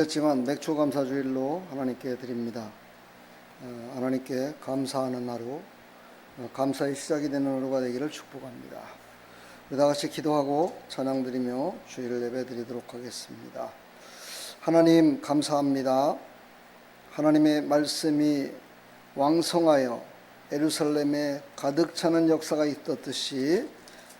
했지만 맥주 감사 주일로 하나님께 드립니다. 하나님께 감사하는 하루, 감사의 시작이 되는 하루가 되기를 축복합니다. 우리 다 같이 기도하고 찬양 드리며 주일 예배 드리도록 하겠습니다. 하나님 감사합니다. 하나님의 말씀이 왕성하여 예루살렘에 가득 차는 역사가 있었듯이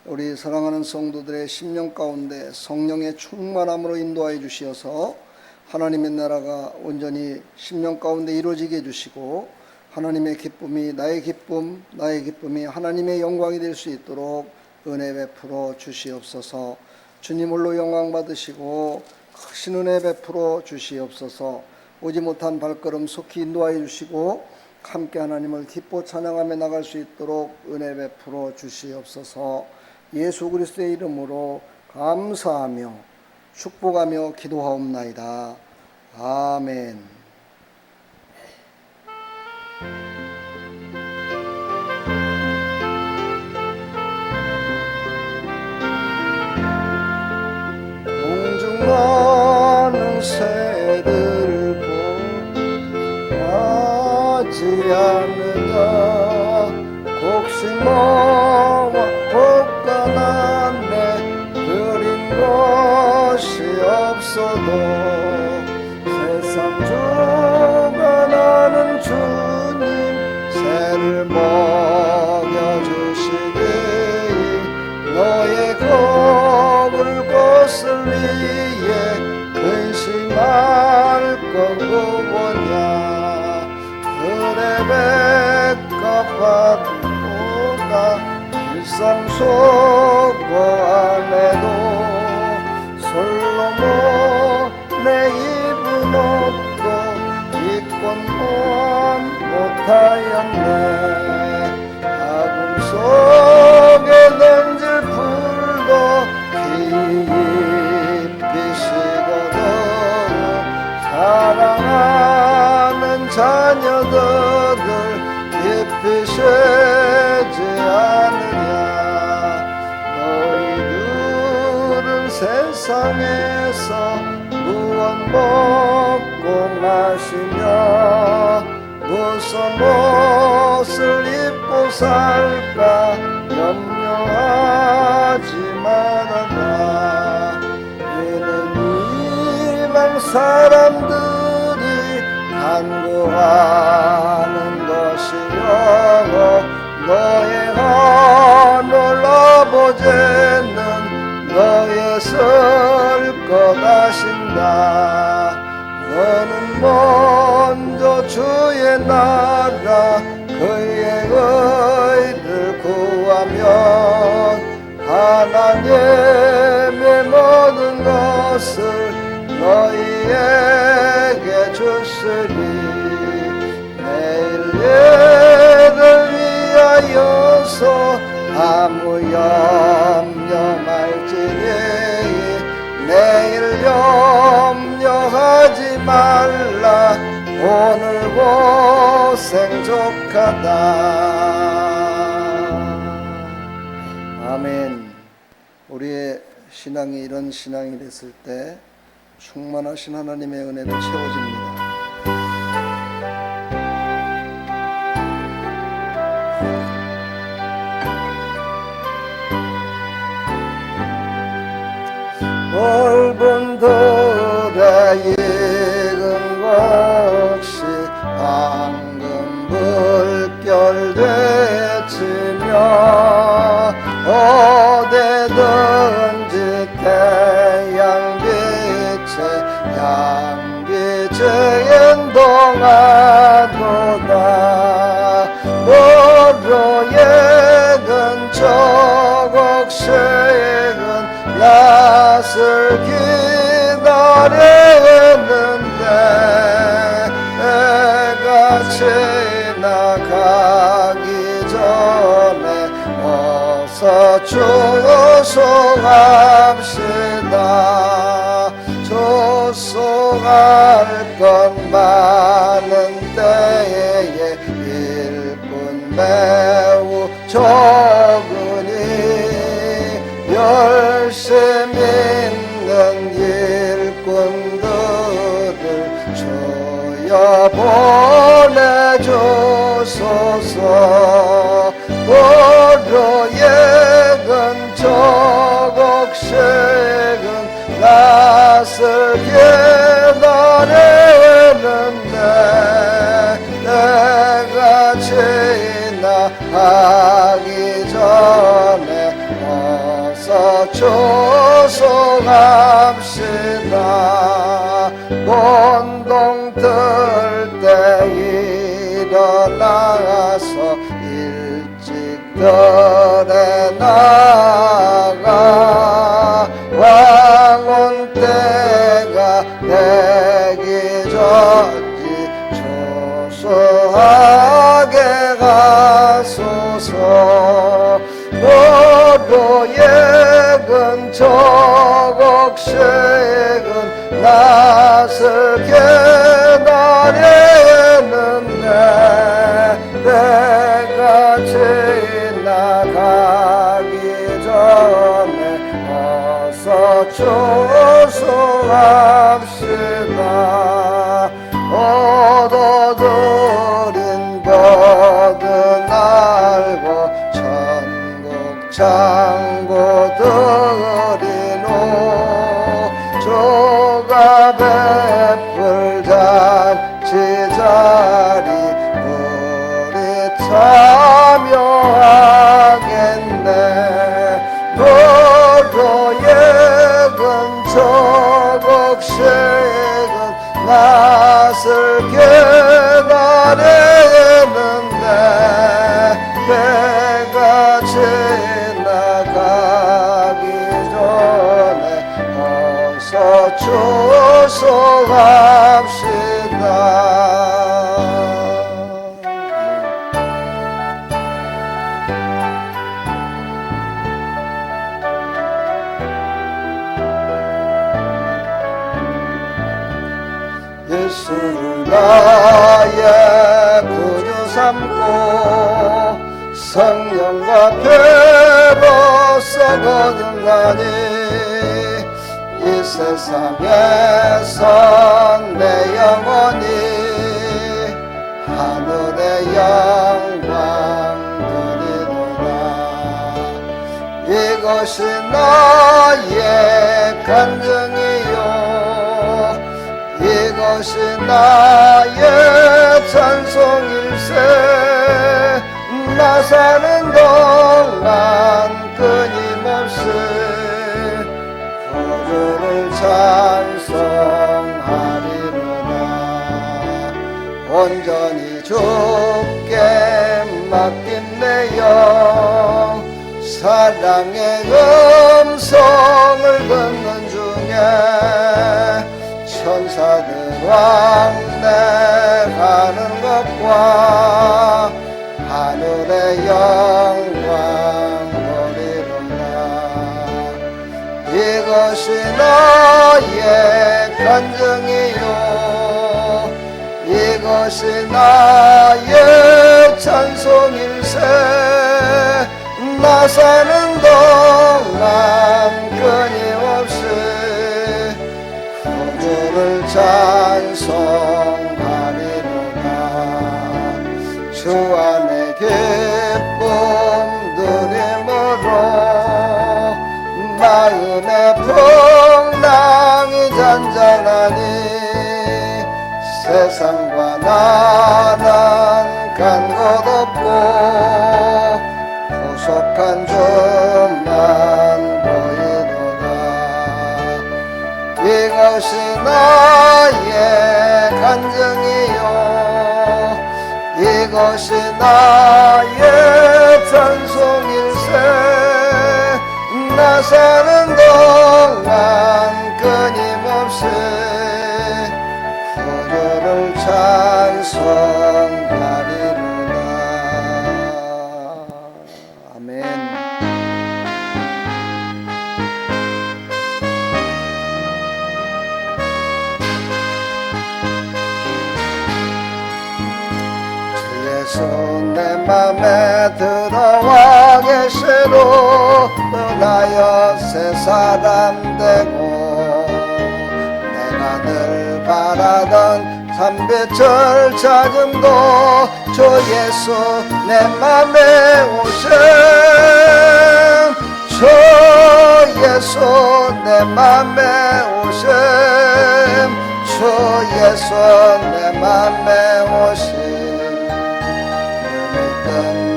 우리 사랑하는 성도들의 심령 가운데 성령의 충만함으로 인도하여 주시어서 하나님의 나라가 온전히 심령 가운데 이루어지게 해주시고 하나님의 기쁨이 나의 기쁨이 하나님의 영광이 될 수 있도록 은혜 베풀어 주시옵소서. 주님 홀로 영광 받으시고 크신 은혜 베풀어 주시옵소서. 오지 못한 발걸음 속히 인도하여 주시고 함께 하나님을 기뻐 찬양하며 나갈 수 있도록 은혜 베풀어 주시옵소서. 예수 그리스도의 이름으로 감사하며 축복하며 기도하옵나이다. 아멘. 공중나는 새들 보지 않는다. 곡식모와 볶아난 내 드린 것이 없어도 세상 주관하는 주님 새를 먹여주시니 너의 거울 것을 위해 근심할 건 뭐냐. 들의 백합화보다 일상 속고 안에도 솔로몬의 입은 옷도 입곤 못하였네. 아궁 속에 던질 풀도 깊이시거든 사랑하는 자녀들을 깊이 쉬지 않으냐. 너희들은 세상에서 무엇 먹고 마시며 무슨 옷을 입고 살까 염려하지 말아라. 이는 이방 사람들이 간구하는 것이요 너의 하늘 아버지는 너의 쓸 것 아신다. 너는 먼저 주의 나라 그의 의를 구하면 하나님의 모든 것을 너희에게 주시리. 내일 얘를 위하여서 아무 염려 말지니 내일 염려하지 말라. 오늘 고생 족하다. 아멘. 우리의 신앙이 이런 신앙이 됐을 때 충만하신 하나님의 은혜로 채워집니다. 넓은 들에 익은 것이 방금 물결 되치며 어디든지 태양빛에 양빛에 행동하도다. 너로 익은 저곡식은 낯을 기다리는데 해가 지나가기 전에 어서 조소합시다. 조소할 건 많은 때에 일꾼 매우 적으니 열심히 있는 일꾼들은 하여 보내주소서. 고로의 근처곡색은 낯을 기다리는데 내가 지나가기 전에 어서 초소합시다. 곤동 뜰 때 일어나서 일찍 들에 나가 왕온 때가 되기 전지 조소하게 가소서. 고도의 근처곡색은 낯을 기다리는데 내가 지나가기 전에 어서 초소합시다. 얻어들인 거듭 알고 천국 창고들이노 조가 베풀 잔치 자리 우리 참여하겠네. 도로의 근처곡색은 낯을 기다리는데 배가 지나가기 전에 어서 초소합시다. 예수를 나의 구주 삼고 성령과 피로써 거듭나니 이 세상에선 내 영혼이 하늘의 영광 드리노라. 이것이 나의 간증이요 이것이 나의 찬송일세. 나 사는 동안 끊임없이 구주를 찬송하리로다. 온전히 주께 맡긴 내 영 사랑의 음성을 듣는 중에 천사들 왕래가는 것과 하늘의 영광 보리로다. 이것이 나의 간증이요 이것이 나의 찬송일세. 나 사는 동안 끊임없이 주를 찬송하리로다. 주 안에 기쁨 누림으로 마음의 풍랑이 잔잔하니 세상과 나는 간 것 없고 구속한 주만 보이노라. 이것이 나의 간증이요 이것이 나의 찬송일세. 나 사는 동안 끊임없이 구주를 찬송하리로다. 아멘. 주예수 내 맘에 들어와 계시로 떠나여 새 사람 되고 내가 늘 바라던 삼배철 작음도 주 예수 내 맘에 오심 주 예수 내 맘에 오심 주 예수 내 맘에 오심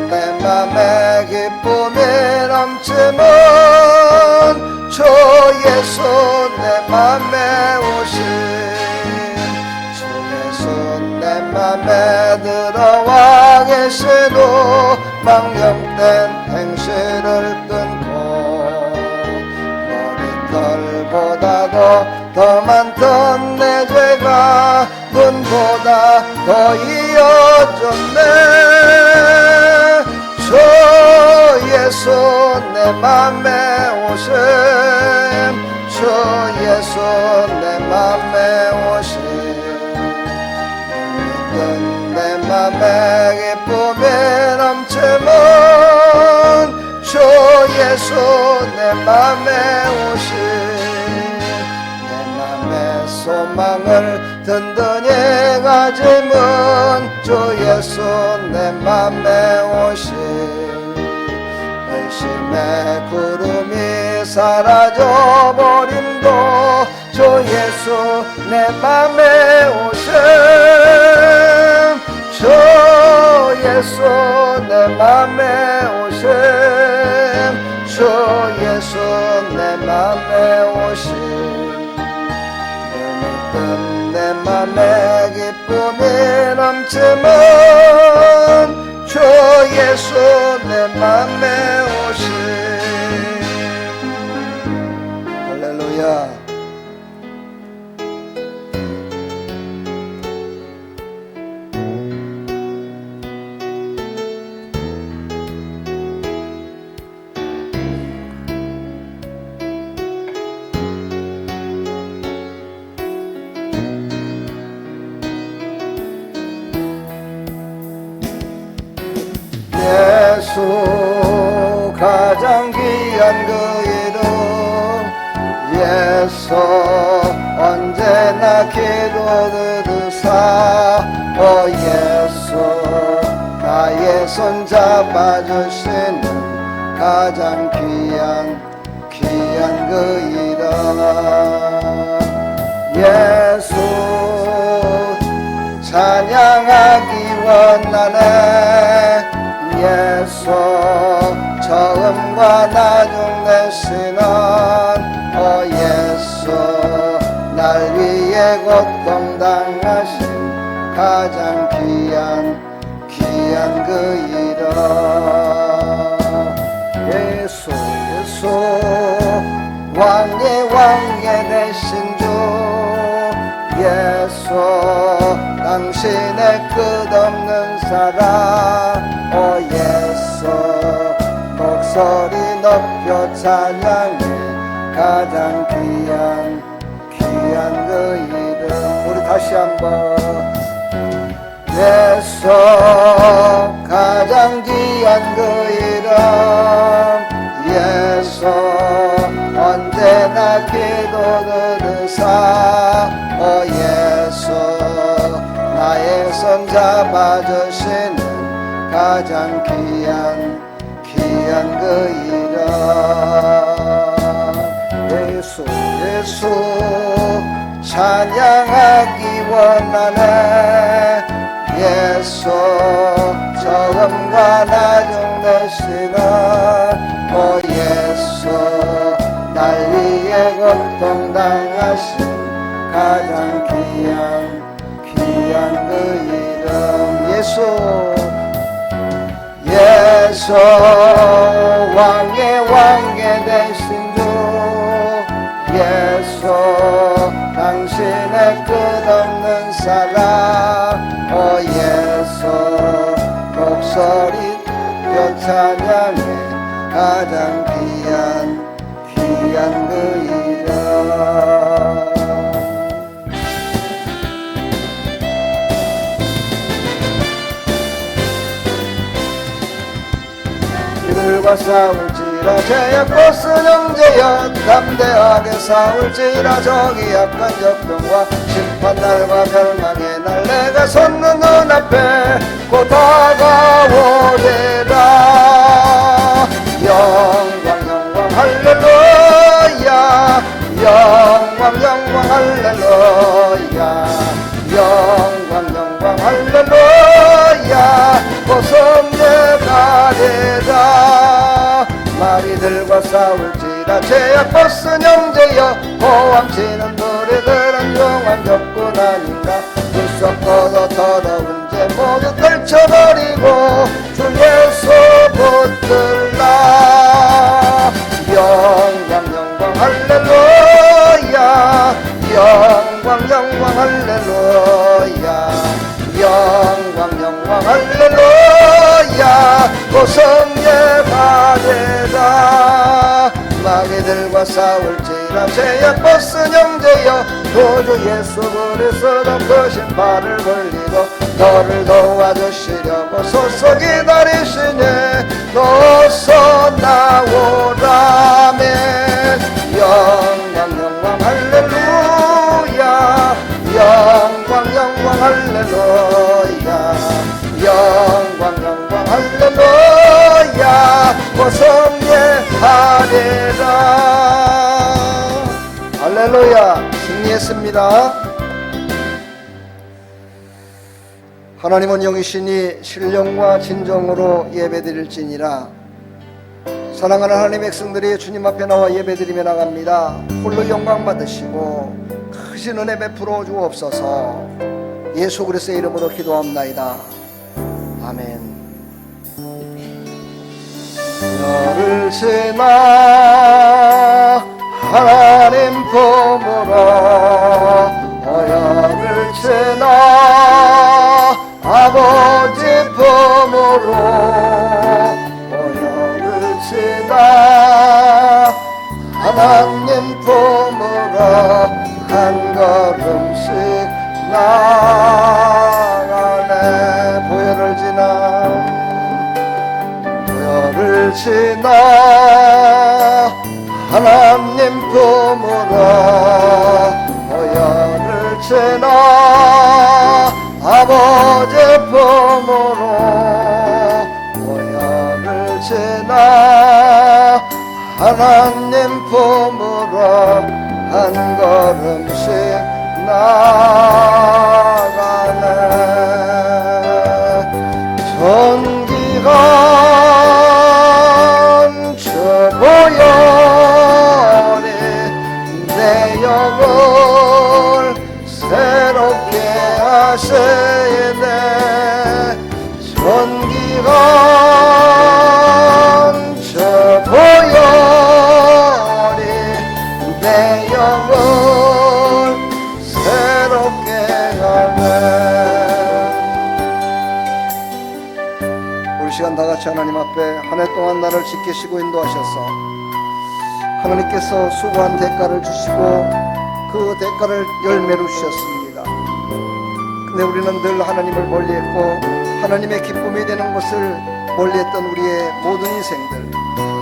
내 맘에 기쁨이 넘치는 주 예수 내 맘에 오심 주 예수 내 맘에 들어와 계시도 망령된 행실을 끊고 머리털보다도 더 많던 내 죄가 눈보다 더 이어졌네 주 예수 내 맘에 오심 주 예수 내 맘에 오심 내 맘에 기쁨이 넘치는 주 예수 내 맘에 오심 내 맘에 소망을 든든히 가짐은 주 예수 내 맘에 오심 의심의 구름이 사라져버림도 주 예수 내 맘에 오심 주 예수 내 맘에 오심 주 예수 내 맘에 오심 내 맘에 기쁨이 넘치는 주 예수 내 맘에 오심 할렐루야 예수 가장 귀한 그 이름 예수 언제나 기도 들으사 오 예수 나의 손 잡아주시는 가장 귀한 그 이름 예수 찬양하기 원하네 예수 처음과 나중 되시는 오 예수 날 위해 고통당하신 가장 귀한 그 이름 예수 왕의 되신 주 예수 당신의 끝없는 사랑 오 예수 목소리 높여 찬양해 가장 귀한 그 이름 우리 다시 한번 예수 가장 귀한 그 이름 예수 언제나 기도 들으사 오 예수 나의 손 잡아주시는 가장 귀한 그 이름 예수 찬양하기 원하네 예수 처음과 나중 되시는 오 예수 날 위해 고통당하신 가장 귀한 그 이름 예수 왕의 되신 주 예수 당신의 끝없는 사랑 오 예수 목소리 뼈 찬양해 가장 귀한 그 이름 이들과 싸울지 싸울지라 제약벗은 형제여 담대하게 싸울지라 저기 약한 적병과 심판날과 멸망의 날 내가 섰는 눈앞에 곧 다가오리라. 영광 영광 할렐루야 영광 영광 할렐루야 영광 영광 할렐루야 고성에 가리라. 마귀들과 싸울지라 제약벗은 형제여 호함치는 노래들은 용한 적군 아닌가. 불속 걷어 더러운 죄 모두 떨쳐버리고 주 예수 붙들라. 영광 영광 할렐루야 영광 영광 할렐루야 영광 영광 할렐루야 고성에 가리라. 마귀들과 싸울지라 제약벗은 형제여 구주 예수 그리스도 그 신발을 벌리고 너를 도와주시려고 소서 기다리시네. 너서 나오라멘. 영광 영광 할렐루야 영광 영광 할렐루야 영광 영광 할렐루야 고성에 가리라. 할렐루야. 승리했습니다. 하나님은 영이시니 신령과 진정으로 예배드릴지니라. 사랑하는 하나님의 백성들이 주님 앞에 나와 예배드리며 나갑니다. 홀로 영광 받으시고 크신 은혜 베풀어 주옵소서. 예수 그리스도의 이름으로 기도합나이다. 아멘. 너를 지나 하나님 품으로 너를 지나 아버지 품으로 너를 지나 하나님 품으로 한 걸음씩 나가네. 보혈을 지나 하나님 품으로 보혈을 지나 아버지 품으로 보혈을 지나 하나님 품으로 한 걸음씩 나가네. 전기가 보혈이 내 영을 새롭게 하시네. 전기가 저 보혈이 내 영을 새롭게 하네. 우리 시간 다 같이 하나님 앞에 한 해 동안 나를 지키시고 인도하셔서 하나님께서 수고한 대가를 주시고 그 대가를 열매로 주셨습니다. 근데 우리는 늘 하나님을 멀리했고 하나님의 기쁨이 되는 것을 멀리했던 우리의 모든 인생들,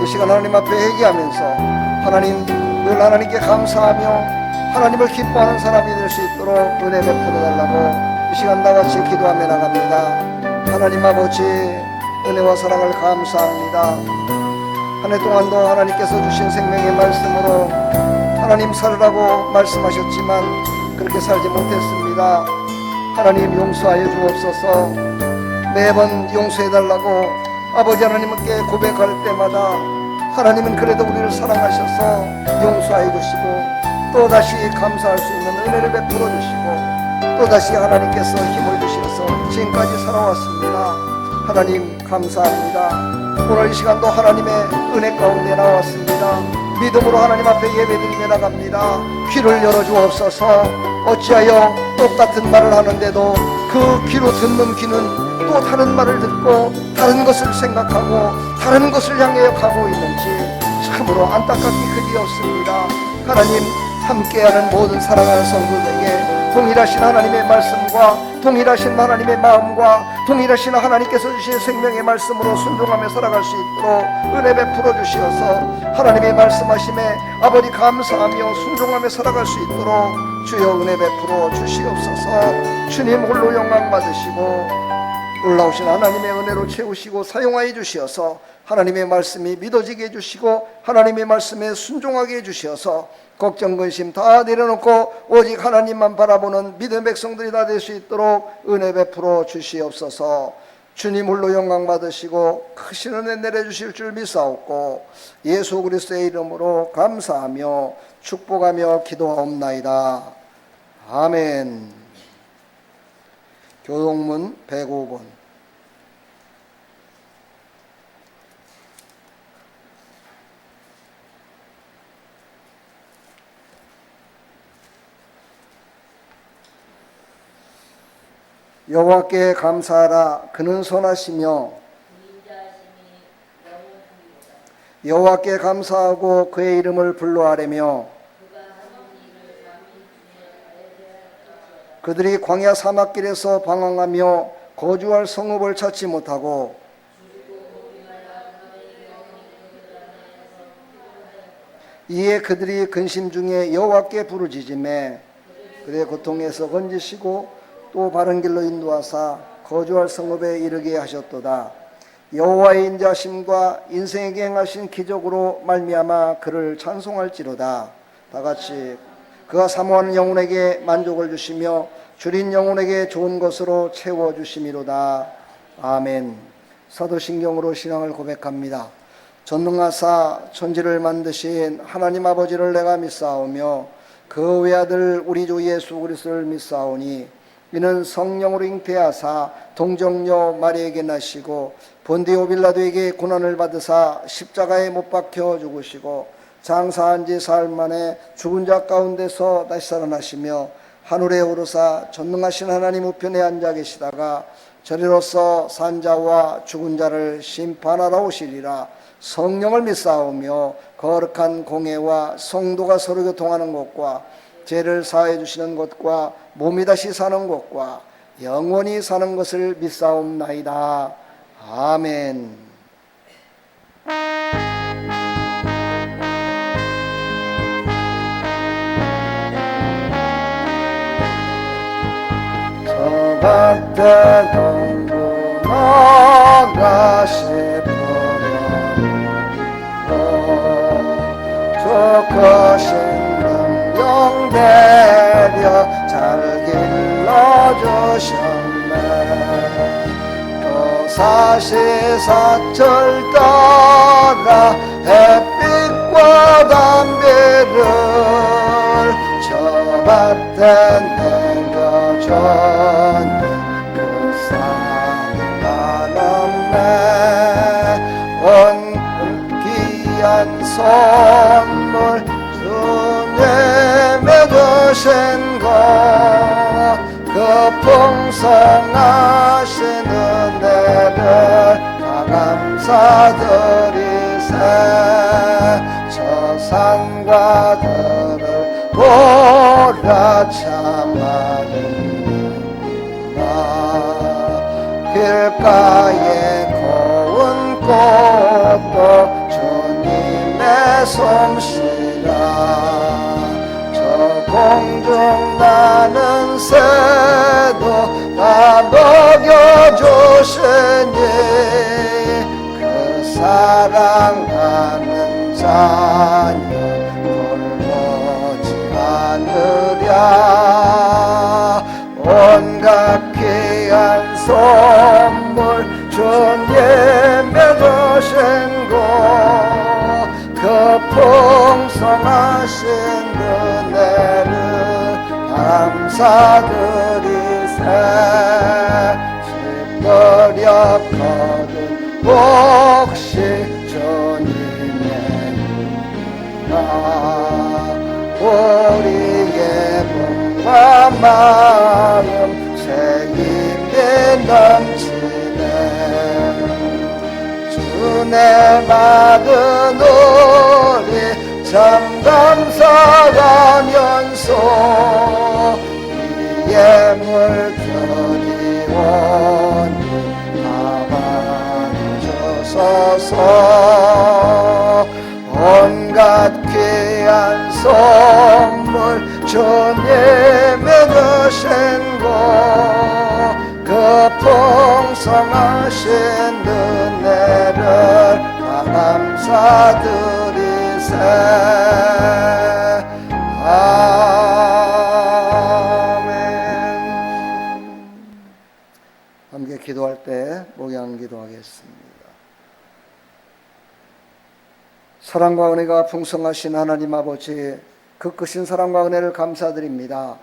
이 시간 하나님 앞에 회개하면서 하나님 늘 하나님께 감사하며 하나님을 기뻐하는 사람이 될 수 있도록 은혜 베풀어 달라고 이 시간 다 같이 기도하며 나갑니다. 하나님 아버지 은혜와 사랑을 감사합니다. 한 해 동안도 하나님께서 주신 생명의 말씀으로 하나님 살으라고 말씀하셨지만 그렇게 살지 못했습니다. 하나님 용서하여 주옵소서. 매번 용서해달라고 아버지 하나님께 고백할 때마다 하나님은 그래도 우리를 사랑하셔서 용서해 주시고 또다시 감사할 수 있는 은혜를 베풀어 주시고 또다시 하나님께서 힘을 주셔서 지금까지 살아왔습니다. 하나님 감사합니다. 오늘 이 시간도 하나님의 은혜 가운데 나왔습니다. 믿음으로 하나님 앞에 예배드리며 나갑니다. 귀를 열어주옵소서. 어찌하여 똑같은 말을 하는데도 그 귀로 듣는 귀는 또 다른 말을 듣고 다른 것을 생각하고 다른 것을 향해 가고 있는지 참으로 안타깝기 그지없습니다. 하나님 함께하는 모든 사랑하는 성도들에게 동일하신 하나님의 말씀과 동일하신 하나님의 마음과 동일하신 하나님께서 주신 생명의 말씀으로 순종하며 살아갈 수 있도록 은혜 베풀어 주시어서 하나님의 말씀하심에 아버지 감사하며 순종하며 살아갈 수 있도록 주여 은혜 베풀어 주시옵소서. 주님 홀로 영광 받으시고 놀라우신 하나님의 은혜로 채우시고 사용하여 주시어서 하나님의 말씀이 믿어지게 해주시고 하나님의 말씀에 순종하게 해주시어서 걱정 근심 다 내려놓고 오직 하나님만 바라보는 믿음의 백성들이 다 될 수 있도록 은혜 베풀어 주시옵소서. 주님 홀로 영광 받으시고 크신 은혜 내려주실 줄 믿사옵고 예수 그리스도의 이름으로 감사하며 축복하며 기도하옵나이다. 아멘. 교동문 105번. 여호와께 감사하라. 그는 선하시며 여호와께 감사하고 그의 이름을 불러하라며 그들이 광야 사막길에서 방황하며 거주할 성읍을 찾지 못하고 이에 그들이 근심 중에 여호와께 부르짖으매 그들의 고통에서 건지시고 또 바른 길로 인도하사 거주할 성읍에 이르게 하셨도다. 여호와의 인자심과 인생에게 행하신 기적으로 말미암아 그를 찬송할지로다. 다같이 그가 사모하는 영혼에게 만족을 주시며 줄인 영혼에게 좋은 것으로 채워주심이로다. 아멘. 사도신경으로 신앙을 고백합니다. 전능하사 천지를 만드신 하나님 아버지를 내가 믿사오며 그 외아들 우리 주 예수 그리스도를 믿사오니 이는 성령으로 잉태하사 동정녀 마리에게 나시고 본디오 빌라도에게 고난을 받으사 십자가에 못 박혀 죽으시고 장사한 지 사흘 만에 죽은 자 가운데서 다시 살아나시며 하늘에 오르사 전능하신 하나님 우편에 앉아 계시다가 저리로서 산자와 죽은 자를 심판하러 오시리라. 성령을 믿사오며 거룩한 공회와 성도가 서로 교통하는 것과 죄를 사해 주시는 것과 몸이 다시 사는 것과 영원히 사는 것을 믿사옵나이다. 아멘. 저 밭에 동무나가 시퍼려고 저 거신 영대려 잘 길러주셨네. 또 사시사철 따라 햇빛과 담배를 저 밭에 내려준 그 상관없네. 온 귀한 선물 주신 것 그 풍성하신 은혜를 다 감사드리세. 저 산과 들을 몰아참아는 나 길가에 고운 꽃도 주님의 솜씨라. 공중 나는 새도 다 먹여주시니 그 사랑하는 자녀 돌보지 않으랴. 온갖 귀한 선물 주님의 주신 그 풍성하신 은혜를 감사드리세. 시끄려 거둔 몫이 주님의 나 우리의 몸과 마음 새 힘이 넘치네. 주내 받은 우리 참 감사하면서 이 드리오니 가만히셔서 온갖 귀한 선물 주님의 주신 것 그 풍성하신 은혜를 다 감사드리세. 아멘. 함께 기도할 때 목양 기도하겠습니다. 사랑과 은혜가 풍성하신 하나님 아버지, 그 크신 사랑과 은혜를 감사드립니다.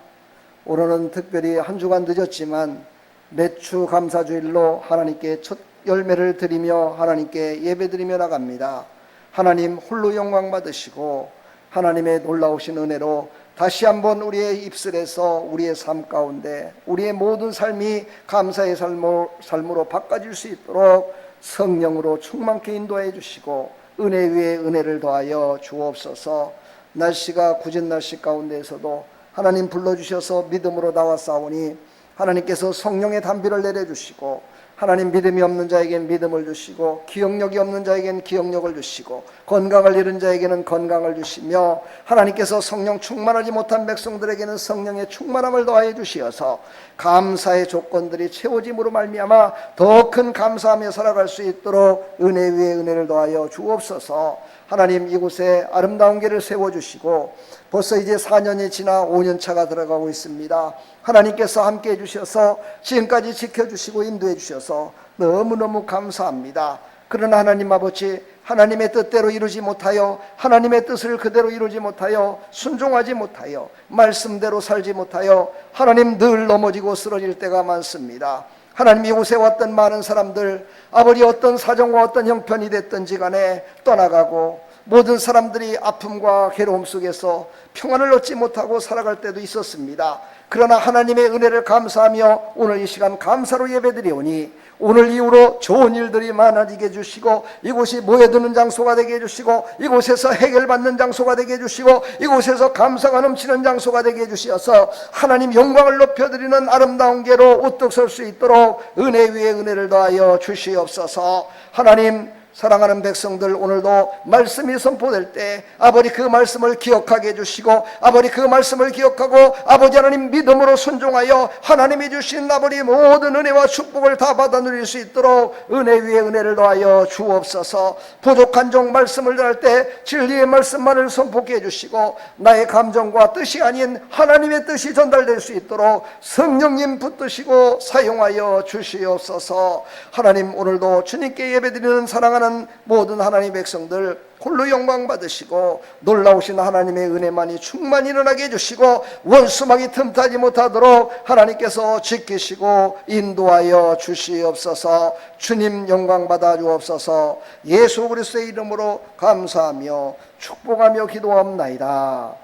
오늘은 특별히 한 주간 늦었지만 매주 감사주일로 하나님께 첫 열매를 드리며 하나님께 예배드리며 나갑니다. 하나님 홀로 영광 받으시고 하나님의 놀라우신 은혜로 다시 한번 우리의 입술에서 우리의 삶 가운데 우리의 모든 삶이 감사의 삶으로 바꿔질 수 있도록 성령으로 충만케 인도해 주시고 은혜 위에 은혜를 더하여 주옵소서. 날씨가 굳은 날씨 가운데에서도 하나님 불러주셔서 믿음으로 나왔사오니 하나님께서 성령의 단비를 내려주시고 하나님 믿음이 없는 자에겐 믿음을 주시고 기억력이 없는 자에겐 기억력을 주시고 건강을 잃은 자에게는 건강을 주시며 하나님께서 성령 충만하지 못한 백성들에게는 성령의 충만함을 더하여 주시어서 감사의 조건들이 채워짐으로 말미암아 더 큰 감사하며 살아갈 수 있도록 은혜 위에 은혜를 더하여 주옵소서. 하나님 이곳에 아름다운 길을 세워주시고 벌써 이제 4년이 지나 5년 차가 들어가고 있습니다. 하나님께서 함께해 주셔서 지금까지 지켜주시고 인도해 주셔서 너무너무 감사합니다. 그러나 하나님 아버지, 하나님의 뜻대로 이루지 못하여 하나님의 뜻을 그대로 이루지 못하여 순종하지 못하여 말씀대로 살지 못하여 하나님 늘 넘어지고 쓰러질 때가 많습니다. 하나님 이곳에 왔던 많은 사람들, 아버지 어떤 사정과 어떤 형편이 됐든지 간에 떠나가고 모든 사람들이 아픔과 괴로움 속에서 평안을 얻지 못하고 살아갈 때도 있었습니다. 그러나 하나님의 은혜를 감사하며 오늘 이 시간 감사로 예배드리오니 오늘 이후로 좋은 일들이 많아지게 해주시고 이곳이 모여드는 장소가 되게 해주시고 이곳에서 해결받는 장소가 되게 해주시고 이곳에서 감사가 넘치는 장소가 되게 해주시어서 하나님 영광을 높여드리는 아름다운 계로 우뚝 설 수 있도록 은혜 위에 은혜를 더하여 주시옵소서. 하나님 사랑하는 백성들, 오늘도 말씀이 선포될 때 아버지 그 말씀을 기억하게 해주시고 아버지 그 말씀을 기억하고 아버지 하나님 믿음으로 순종하여 하나님이 주신 아버지 모든 은혜와 축복을 다 받아 누릴 수 있도록 은혜 위에 은혜를 더하여 주옵소서. 부족한 종 말씀을 전할 때 진리의 말씀만을 선포케 해주시고 나의 감정과 뜻이 아닌 하나님의 뜻이 전달될 수 있도록 성령님 붙드시고 사용하여 주시옵소서. 하나님 오늘도 주님께 예배드리는 사랑하는 모든 하나님의 백성들 홀로 영광 받으시고 놀라우신 하나님의 은혜만이 충만히 일어나게 해주시고 원수막이 틈타지 못하도록 하나님께서 지키시고 인도하여 주시옵소서. 주님 영광 받아 주옵소서. 예수 그리스도의 이름으로 감사하며 축복하며 기도합나이다.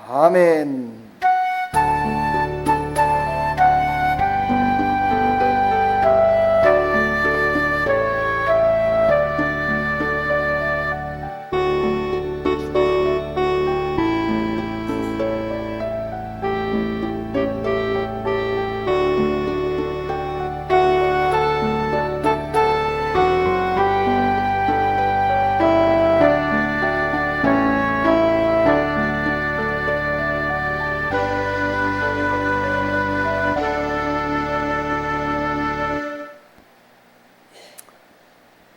아멘.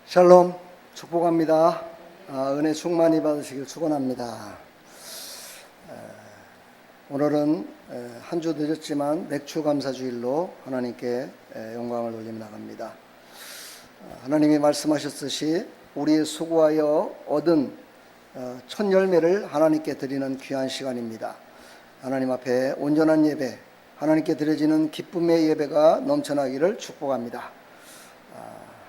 샬롬 축복합니다. 은혜 충만히 받으시길 축원합니다. 오늘은 한 주 늦었지만 맥주 감사주일로 하나님께 영광을 돌리며 나갑니다. 하나님이 말씀하셨듯이 우리의 수고하여 얻은 첫 열매를 하나님께 드리는 귀한 시간입니다. 하나님 앞에 온전한 예배, 하나님께 드려지는 기쁨의 예배가 넘쳐나기를 축복합니다.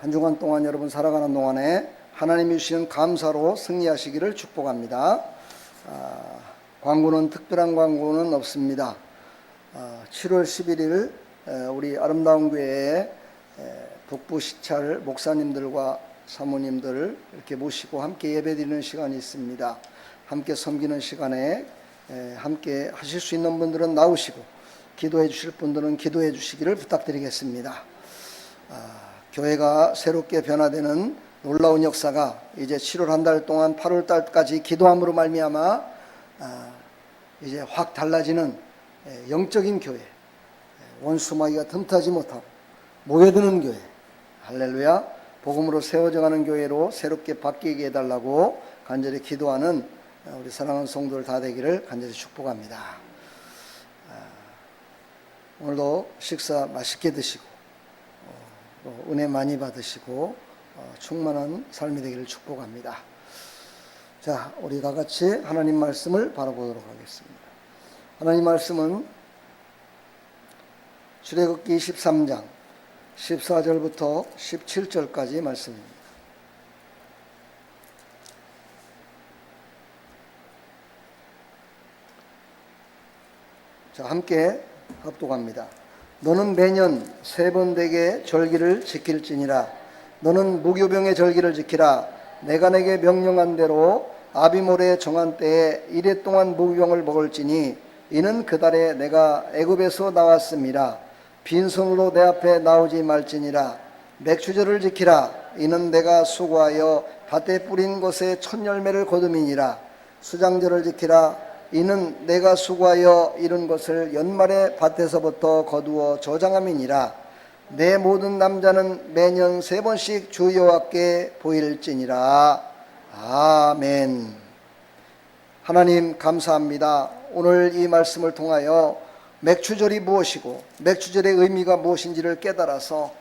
한 주간 동안 여러분 살아가는 동안에 하나님이 주시는 감사로 승리하시기를 축복합니다. 광고는 특별한 광고는 없습니다. 7월 11일 우리 아름다운 교회에 북부 시찰 목사님들과 사모님들 이렇게 모시고 함께 예배드리는 시간이 있습니다. 함께 섬기는 시간에 함께 하실 수 있는 분들은 나오시고 기도해 주실 분들은 기도해 주시기를 부탁드리겠습니다. 교회가 새롭게 변화되는 놀라운 역사가 이제 7월 한 달 동안 8월 달까지 기도함으로 말미암아 이제 확 달라지는 영적인 교회, 원수마귀가 틈타지 못하고 모여드는 교회, 할렐루야, 복음으로 세워져가는 교회로 새롭게 바뀌게 해달라고 간절히 기도하는 우리 사랑하는 성도들 다 되기를 간절히 축복합니다. 오늘도 식사 맛있게 드시고 은혜 많이 받으시고 충만한 삶이 되기를 축복합니다. 자, 우리 다 같이 하나님 말씀을 바라보도록 하겠습니다. 하나님 말씀은 출애굽기 13장 14절부터 17절까지 말씀입니다. 자, 함께 합독합니다. 너는 매년 3번 되게 절기를 지킬지니라. 너는 무교병의 절기를 지키라. 내가 내게 명령한 대로 아비몰의 정한 때에 이래 동안 무교병을 먹을지니 이는 그 달에 내가 애굽에서 나왔음이라. 빈손으로 내 앞에 나오지 말지니라. 맥추절을 지키라. 이는 내가 수고하여 밭에 뿌린 곳에 첫 열매를 거둠이니라. 수장절을 지키라. 이는 내가 수고하여 이룬 것을 연말에 밭에서부터 거두어 저장함이니라. 내 모든 남자는 매년 3번씩 주 여호와께 보일지니라. 아멘. 하나님 감사합니다. 오늘 이 말씀을 통하여 맥추절이 무엇이고 맥추절의 의미가 무엇인지를 깨달아서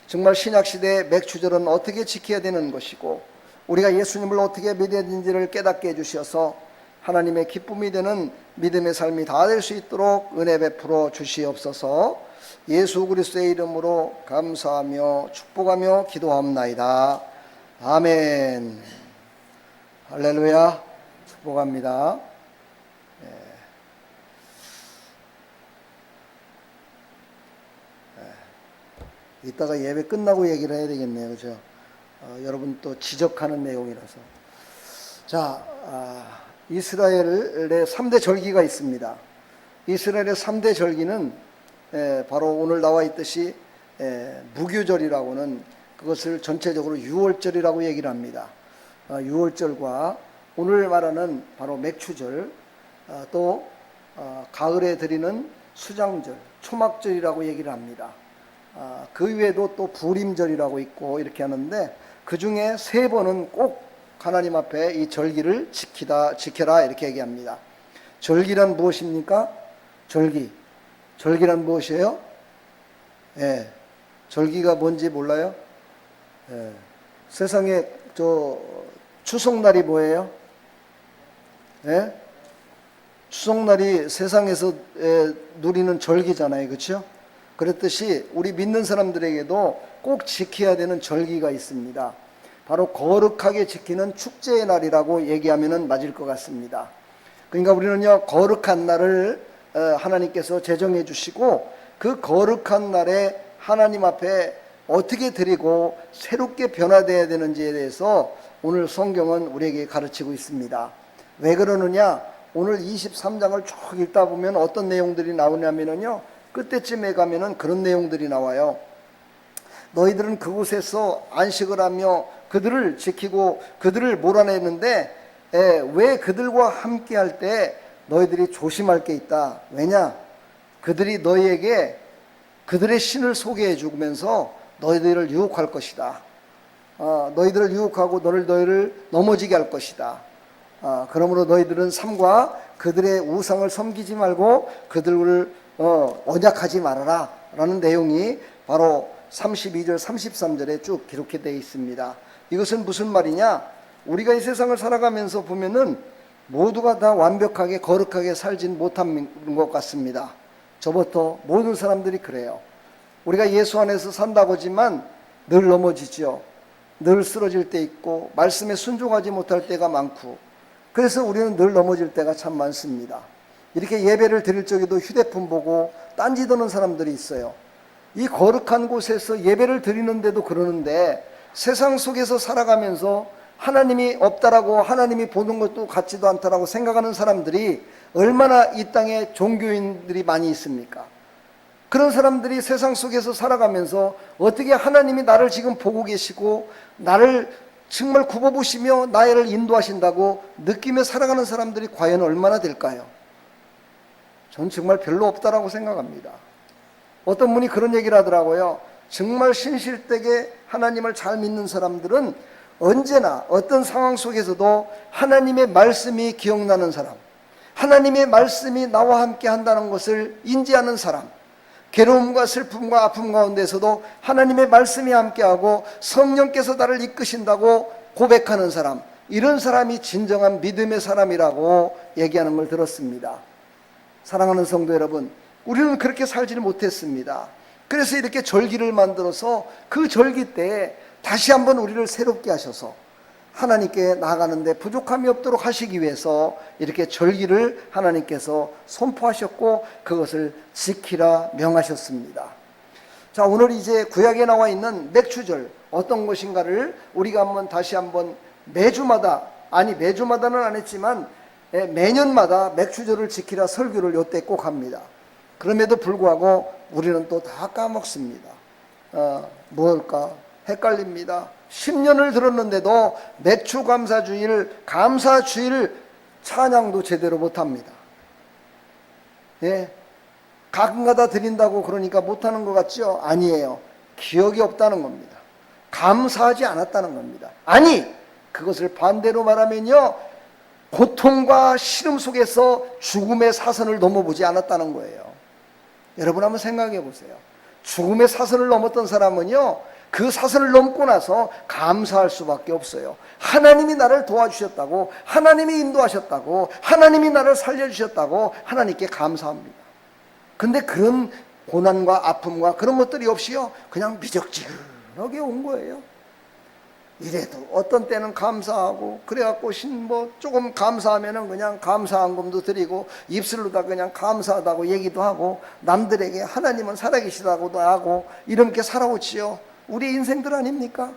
정말 신약시대의 맥추절은 어떻게 지켜야 되는 것이고 우리가 예수님을 어떻게 믿어야 되는지를 깨닫게 해주셔서 하나님의 기쁨이 되는 믿음의 삶이 다 될 수 있도록 은혜 베풀어 주시옵소서. 예수 그리스도의 이름으로 감사하며 축복하며 기도합나이다. 아멘. 할렐루야. 축복합니다. 이따가 예배 끝나고 얘기를 해야 되겠네요. 그죠? 여러분 또 지적하는 내용이라서. 자, 이스라엘의 3대 절기가 있습니다. 이스라엘의 3대 절기는 바로 오늘 나와 있듯이 무교절이라고는 그것을 전체적으로 유월절이라고 얘기를 합니다. 유월절과 오늘 말하는 바로 맥추절, 또 가을에 드리는 수장절, 초막절이라고 얘기를 합니다. 그 외에도 또 부림절이라고 있고 이렇게 하는데 그 중에 3번은 꼭 하나님 앞에 이 절기를 지켜라 이렇게 얘기합니다. 절기란 무엇입니까? 절기란 무엇이에요? 절기가 뭔지 몰라요? 세상에 추석날이 뭐예요? 추석날이 세상에서 누리는 절기잖아요. 그렇죠? 그렇듯이 우리 믿는 사람들에게도 꼭 지켜야 되는 절기가 있습니다. 바로 거룩하게 지키는 축제의 날이라고 얘기하면 맞을 것 같습니다. 그러니까 우리는요, 거룩한 날을 하나님께서 제정해 주시고 그 거룩한 날에 하나님 앞에 어떻게 드리고 새롭게 변화되어야 되는지에 대해서 오늘 성경은 우리에게 가르치고 있습니다. 왜 그러느냐? 오늘 23장을 쭉 읽다 보면 어떤 내용들이 나오냐면요, 끝에쯤에 가면은 그런 내용들이 나와요. 너희들은 그곳에서 안식을 하며 그들을 지키고 그들을 몰아내는데 왜 그들과 함께 할 때 너희들이 조심할 게 있다. 왜냐? 그들이 너희에게 그들의 신을 소개해 주면서 너희들을 유혹할 것이다. 너희들을 유혹하고 너희를 넘어지게 할 것이다. 그러므로 너희들은 삼가 그들의 우상을 섬기지 말고 그들을 언약하지 말아라 라는 내용이 바로 32절 33절에 쭉 기록되어 있습니다. 이것은 무슨 말이냐? 우리가 이 세상을 살아가면서 보면은 모두가 다 완벽하게 거룩하게 살진 못한 것 같습니다. 저부터 모든 사람들이 그래요. 우리가 예수 안에서 산다고 하지만 늘 넘어지죠. 늘 쓰러질 때 있고 말씀에 순종하지 못할 때가 많고, 그래서 우리는 늘 넘어질 때가 참 많습니다. 이렇게 예배를 드릴 적에도 휴대폰 보고 딴짓하는 사람들이 있어요. 이 거룩한 곳에서 예배를 드리는데도 그러는데 세상 속에서 살아가면서 하나님이 없다라고, 하나님이 보는 것도 같지도 않다라고 생각하는 사람들이 얼마나 이 땅에 종교인들이 많이 있습니까? 그런 사람들이 세상 속에서 살아가면서 어떻게 하나님이 나를 지금 보고 계시고 나를 정말 굽어보시며 나를 인도하신다고 느끼며 살아가는 사람들이 과연 얼마나 될까요? 전 정말 별로 없다라고 생각합니다. 어떤 분이 그런 얘기를 하더라고요. 정말 신실되게 하나님을 잘 믿는 사람들은 언제나 어떤 상황 속에서도 하나님의 말씀이 기억나는 사람, 하나님의 말씀이 나와 함께 한다는 것을 인지하는 사람, 괴로움과 슬픔과 아픔 가운데서도 하나님의 말씀이 함께하고 성령께서 나를 이끄신다고 고백하는 사람, 이런 사람이 진정한 믿음의 사람이라고 얘기하는 걸 들었습니다. 사랑하는 성도 여러분, 우리는 그렇게 살지를 못했습니다. 그래서 이렇게 절기를 만들어서 그 절기 때에 다시 한번 우리를 새롭게 하셔서 하나님께 나아가는데 부족함이 없도록 하시기 위해서 이렇게 절기를 하나님께서 선포하셨고 그것을 지키라 명하셨습니다. 자, 오늘 이제 구약에 나와 있는 맥추절 어떤 것인가를 우리가 다시 한번 매주마다는 안 했지만 매년마다 맥추절을 지키라 설교를 이때 꼭 합니다. 그럼에도 불구하고 우리는 또 다 까먹습니다. 뭘까? 헷갈립니다. 10년을 들었는데도 맥추감사주일, 감사주일 찬양도 제대로 못합니다. 예, 가끔가다 드린다고 그러니까 못하는 것 같죠? 아니에요. 기억이 없다는 겁니다. 감사하지 않았다는 겁니다. 아니, 그것을 반대로 말하면요, 고통과 시름 속에서 죽음의 사선을 넘어보지 않았다는 거예요. 여러분 한번 생각해 보세요. 죽음의 사선을 넘었던 사람은요, 그 사선을 넘고 나서 감사할 수밖에 없어요. 하나님이 나를 도와주셨다고, 하나님이 인도하셨다고, 하나님이 나를 살려주셨다고 하나님께 감사합니다. 근데 그런 고난과 아픔과 그런 것들이 없이요, 그냥 미적지근하게 온 거예요. 이래도 어떤 때는 감사하고, 그래갖고 조금 감사하면은 그냥 감사한금도 드리고, 입술로다 그냥 감사하다고 얘기도 하고, 남들에게 하나님은 살아계시다고도 하고, 이렇게 살아오지요. 우리 인생들 아닙니까?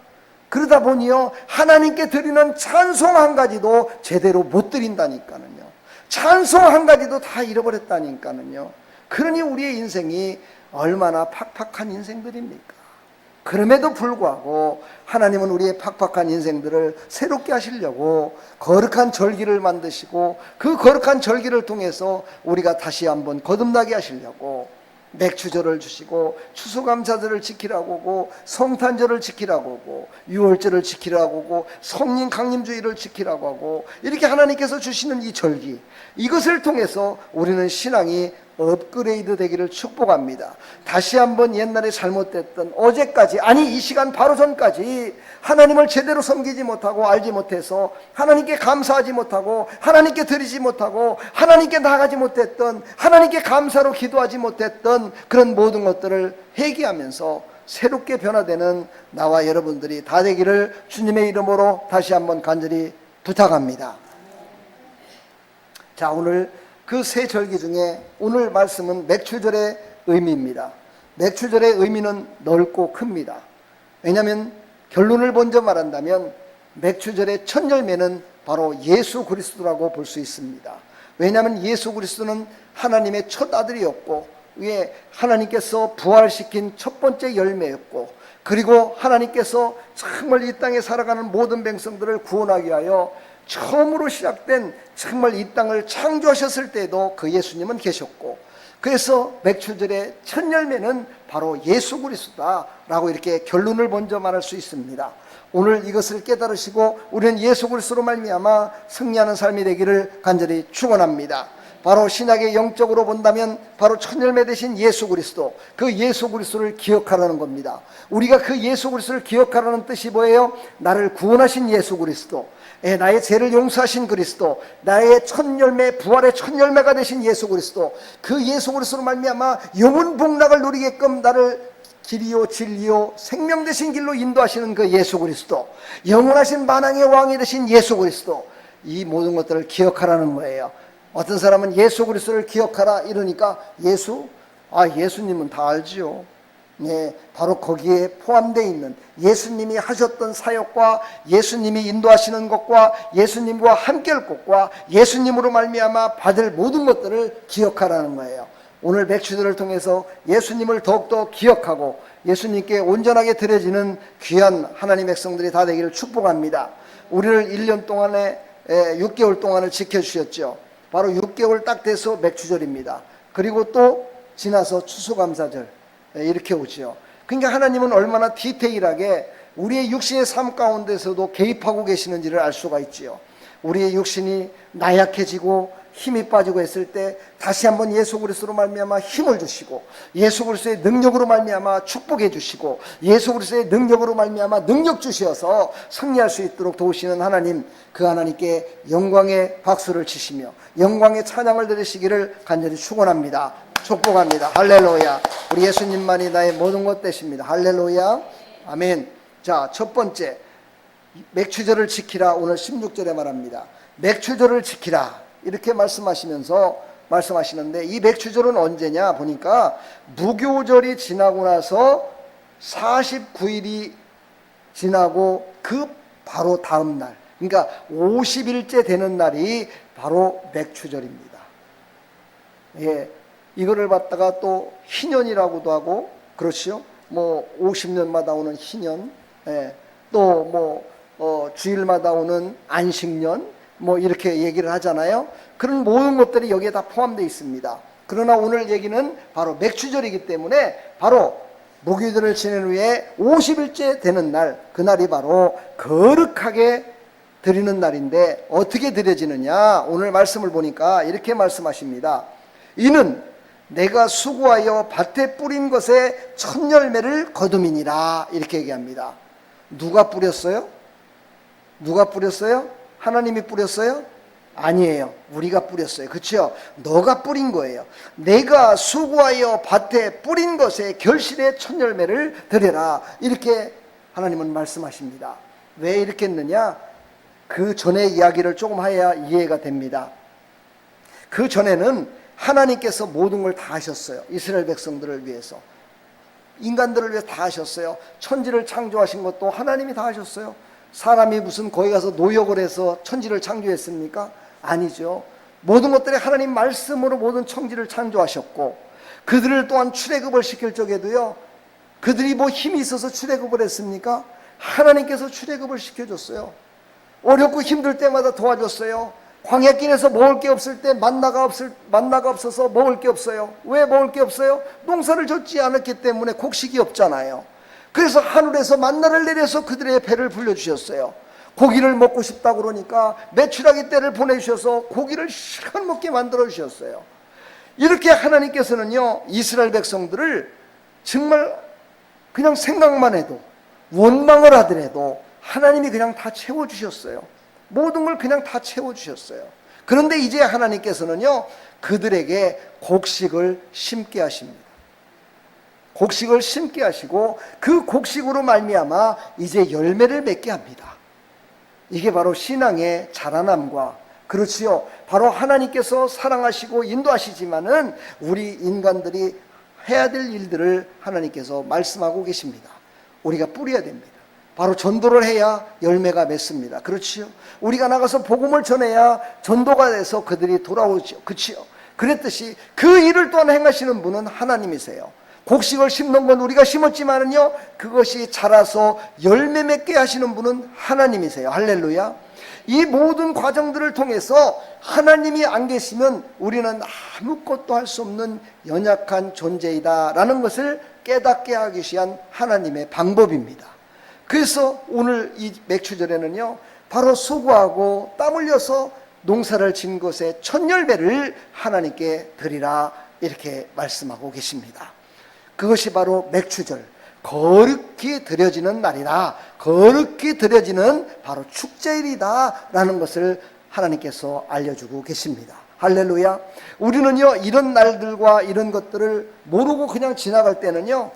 그러다 보니요, 하나님께 드리는 찬송 한 가지도 제대로 못 드린다니까요. 찬송 한 가지도 다 잃어버렸다니까요. 그러니 우리의 인생이 얼마나 팍팍한 인생들입니까? 그럼에도 불구하고 하나님은 우리의 팍팍한 인생들을 새롭게 하시려고 거룩한 절기를 만드시고, 그 거룩한 절기를 통해서 우리가 다시 한번 거듭나게 하시려고 맥추절을 주시고, 추수감사절을 지키라고 하고, 성탄절을 지키라고 하고, 유월절을 지키라고 하고, 성령 강림주의를 지키라고 하고, 이렇게 하나님께서 주시는 이 절기, 이것을 통해서 우리는 신앙이 업그레이드 되기를 축복합니다. 다시 한번 옛날에 잘못됐던, 어제까지, 아니 이 시간 바로 전까지 하나님을 제대로 섬기지 못하고 알지 못해서 하나님께 감사하지 못하고 하나님께 드리지 못하고 하나님께 나아가지 못했던, 하나님께 감사로 기도하지 못했던 그런 모든 것들을 회개하면서 새롭게 변화되는 나와 여러분들이 다 되기를 주님의 이름으로 다시 한번 간절히 부탁합니다. 자, 오늘 그 세 절기 중에 오늘 말씀은 맥추절의 의미입니다. 맥추절의 의미는 넓고 큽니다. 왜냐하면 결론을 먼저 말한다면 맥추절의 첫 열매는 바로 예수 그리스도라고 볼 수 있습니다. 왜냐하면 예수 그리스도는 하나님의 첫 아들이었고, 위에 하나님께서 부활시킨 첫 번째 열매였고, 그리고 하나님께서 정말 이 땅에 살아가는 모든 백성들을 구원하기 위하여 처음으로 시작된 정말 이 땅을 창조하셨을 때에도 그 예수님은 계셨고, 그래서 맥추절의 첫 열매는 바로 예수 그리스도다라고 이렇게 결론을 먼저 말할 수 있습니다. 오늘 이것을 깨달으시고 우리는 예수 그리스도로 말미암아 승리하는 삶이 되기를 간절히 축원합니다. 바로 신약의 영적으로 본다면 바로 첫 열매 되신 예수 그리스도, 그 예수 그리스도를 기억하라는 겁니다. 우리가 그 예수 그리스도를 기억하라는 뜻이 뭐예요? 나를 구원하신 예수 그리스도, 나의 죄를 용서하신 그리스도, 나의 첫 열매, 부활의 첫 열매가 되신 예수 그리스도, 그 예수 그리스도로 말미암아 영원 복락을 누리게끔 나를 길이요 진리요 생명 되신 길로 인도하시는 그 예수 그리스도, 영원하신 만왕의 왕이 되신 예수 그리스도, 이 모든 것들을 기억하라는 거예요. 어떤 사람은 예수 그리스도를 기억하라 이러니까 예수님은 다 알지요. 네, 바로 거기에 포함되어 있는 예수님이 하셨던 사역과 예수님이 인도하시는 것과 예수님과 함께할 것과 예수님으로 말미암아 받을 모든 것들을 기억하라는 거예요. 오늘 맥주절을 통해서 예수님을 더욱더 기억하고 예수님께 온전하게 드려지는 귀한 하나님의 백성들이 다 되기를 축복합니다. 우리를 1년 동안에 6개월 동안을 지켜주셨죠. 바로 6개월 딱 돼서 맥주절입니다. 그리고 또 지나서 추수감사절 이렇게 오죠. 그러니까 하나님은 얼마나 디테일하게 우리의 육신의 삶 가운데서도 개입하고 계시는지를 알 수가 있지요. 우리의 육신이 나약해지고 힘이 빠지고 했을 때 다시 한번 예수 그리스도로 말미암아 힘을 주시고, 예수 그리스도의 능력으로 말미암아 축복해 주시고, 예수 그리스도의 능력으로 말미암아 능력 주셔서 승리할 수 있도록 도우시는 하나님, 그 하나님께 영광의 박수를 치시며 영광의 찬양을 드리시기를 간절히 축원합니다. 축복합니다. 할렐루야. 우리 예수님만이 나의 모든 것 되십니다. 할렐루야. 아멘. 자, 첫 번째, 맥주절을 지키라. 오늘 16절에 말합니다. 맥주절을 지키라 이렇게 말씀하시는데, 이 맥주절은 언제냐 보니까 무교절이 지나고 나서 49일이 지나고 그 바로 다음 날, 그러니까 50일째 되는 날이 바로 맥주절입니다. 예, 이거를 갖다가 또 희년이라고도 하고, 그렇죠? 뭐 50년마다 오는 희년, 예, 또 주일마다 오는 안식년, 뭐 이렇게 얘기를 하잖아요. 그런 모든 것들이 여기에 다 포함되어 있습니다. 그러나 오늘 얘기는 바로 맥주절이기 때문에 바로 무교절을 지낸 후에 50일째 되는 날, 그날이 바로 거룩하게 드리는 날인데, 어떻게 드려지느냐, 오늘 말씀을 보니까 이렇게 말씀하십니다. 이는 내가 수고하여 밭에 뿌린 것에 첫 열매를 거둠이니라, 이렇게 얘기합니다. 누가 뿌렸어요? 누가 뿌렸어요? 하나님이 뿌렸어요? 아니에요. 우리가 뿌렸어요. 그렇죠? 너가 뿌린 거예요. 내가 수고하여 밭에 뿌린 것에 결실의 첫 열매를 드려라, 이렇게 하나님은 말씀하십니다. 왜 이렇게 했느냐? 그 전의 이야기를 조금 해야 이해가 됩니다. 그 전에는 하나님께서 모든 걸 다 하셨어요. 이스라엘 백성들을 위해서, 인간들을 위해서 다 하셨어요. 천지를 창조하신 것도 하나님이 다 하셨어요. 사람이 무슨 거기 가서 노역을 해서 천지를 창조했습니까? 아니죠. 모든 것들이 하나님 말씀으로 모든 천지를 창조하셨고, 그들을 또한 출애굽을 시킬 적에도요, 그들이 뭐 힘이 있어서 출애굽을 했습니까? 하나님께서 출애굽을 시켜줬어요. 어렵고 힘들 때마다 도와줬어요. 광야길에서 먹을 게 없을 때 만나가 없어서 먹을 게 없어요. 왜 먹을 게 없어요? 농사를 짓지 않았기 때문에 곡식이 없잖아요. 그래서 하늘에서 만나를 내려서 그들의 배를 불려주셨어요. 고기를 먹고 싶다 그러니까 메추라기 떼를 보내주셔서 고기를 실컷 먹게 만들어 주셨어요. 이렇게 하나님께서는요, 이스라엘 백성들을 정말 그냥 생각만 해도, 원망을 하더라도 하나님이 그냥 다 채워주셨어요. 모든 걸 그냥 다 채워주셨어요. 그런데 이제 하나님께서는요, 그들에게 곡식을 심게 하십니다. 곡식을 심게 하시고, 그 곡식으로 말미암아 이제 열매를 맺게 합니다. 이게 바로 신앙의 자라남과, 그렇지요, 바로 하나님께서 사랑하시고 인도하시지만은 우리 인간들이 해야 될 일들을 하나님께서 말씀하고 계십니다. 우리가 뿌려야 됩니다. 바로 전도를 해야 열매가 맺습니다. 그렇지요? 우리가 나가서 복음을 전해야 전도가 돼서 그들이 돌아오죠. 그렇지요? 그랬듯이 그 일을 또한 행하시는 분은 하나님이세요. 곡식을 심는 건 우리가 심었지만은요, 그것이 자라서 열매 맺게 하시는 분은 하나님이세요. 할렐루야. 이 모든 과정들을 통해서 하나님이 안 계시면 우리는 아무것도 할 수 없는 연약한 존재이다라는 것을 깨닫게 하기 위한 하나님의 방법입니다. 그래서 오늘 이 맥주절에는요, 바로 수고하고 땀 흘려서 농사를 진 것의 첫 열매를 하나님께 드리라, 이렇게 말씀하고 계십니다. 그것이 바로 맥주절, 거룩히 드려지는 날이라, 거룩히 드려지는 바로 축제일이다 라는 것을 하나님께서 알려주고 계십니다. 할렐루야. 우리는요, 이런 날들과 이런 것들을 모르고 그냥 지나갈 때는요,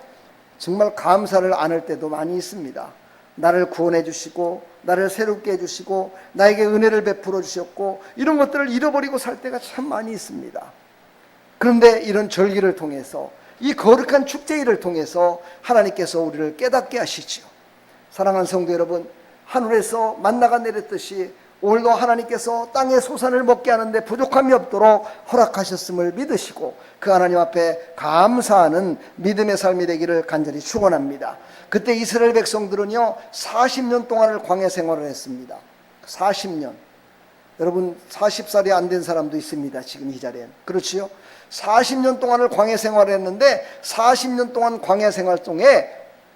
정말 감사를 안 할 때도 많이 있습니다. 나를 구원해 주시고, 나를 새롭게 해 주시고, 나에게 은혜를 베풀어 주셨고, 이런 것들을 잃어버리고 살 때가 참 많이 있습니다. 그런데 이런 절기를 통해서, 이 거룩한 축제일을 통해서 하나님께서 우리를 깨닫게 하시죠. 사랑하는 성도 여러분, 하늘에서 만나가 내렸듯이 오늘도 하나님께서 땅의 소산을 먹게 하는데 부족함이 없도록 허락하셨음을 믿으시고 그 하나님 앞에 감사하는 믿음의 삶이 되기를 간절히 축원합니다. 그때 이스라엘 백성들은요 40년 동안을 광야 생활을 했습니다. 40년. 여러분 40살이 안 된 사람도 있습니다. 지금 이 자리엔. 그렇지요? 40년 동안을 광야 생활을 했는데 40년 동안 광야 생활 중에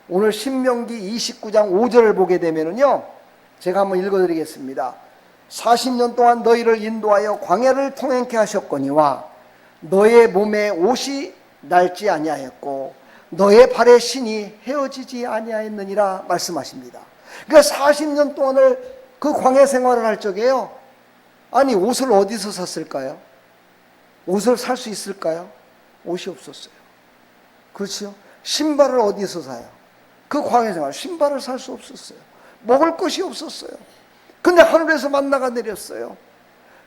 오늘 신명기 29장 5절을 보게 되면은요 제가 한번 읽어드리겠습니다. 40년 동안 너희를 인도하여 광야를 통행케 하셨거니와 너의 몸에 옷이 낡지 아니하였고 너의 발에 신이 헤어지지 아니하였느니라 말씀하십니다. 그러니까 40년 동안을 그 광야 생활을 할 적에요 아니 옷을 어디서 샀을까요? 옷을 살 수 있을까요? 옷이 없었어요. 그렇죠? 신발을 어디서 사요? 그 광야 생활 신발을 살 수 없었어요. 먹을 것이 없었어요. 근데 하늘에서 만나가 내렸어요.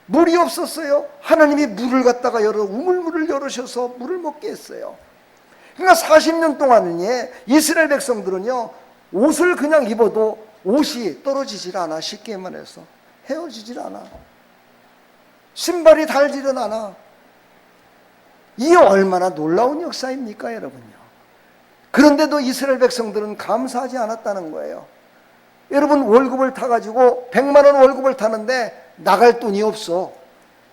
물이 없었어요. 하나님이 물을 갖다가 우물물을 열으셔서 물을 먹게 했어요. 그러니까 40년 동안은 이스라엘 백성들은요 옷을 그냥 입어도 옷이 떨어지질 않아. 쉽게 말해서 헤어지질 않아. 신발이 닳지는 않아. 이게 얼마나 놀라운 역사입니까 여러분요. 그런데도 이스라엘 백성들은 감사하지 않았다는 거예요. 여러분 월급을 타가지고 100만 원 월급을 타는데 나갈 돈이 없어.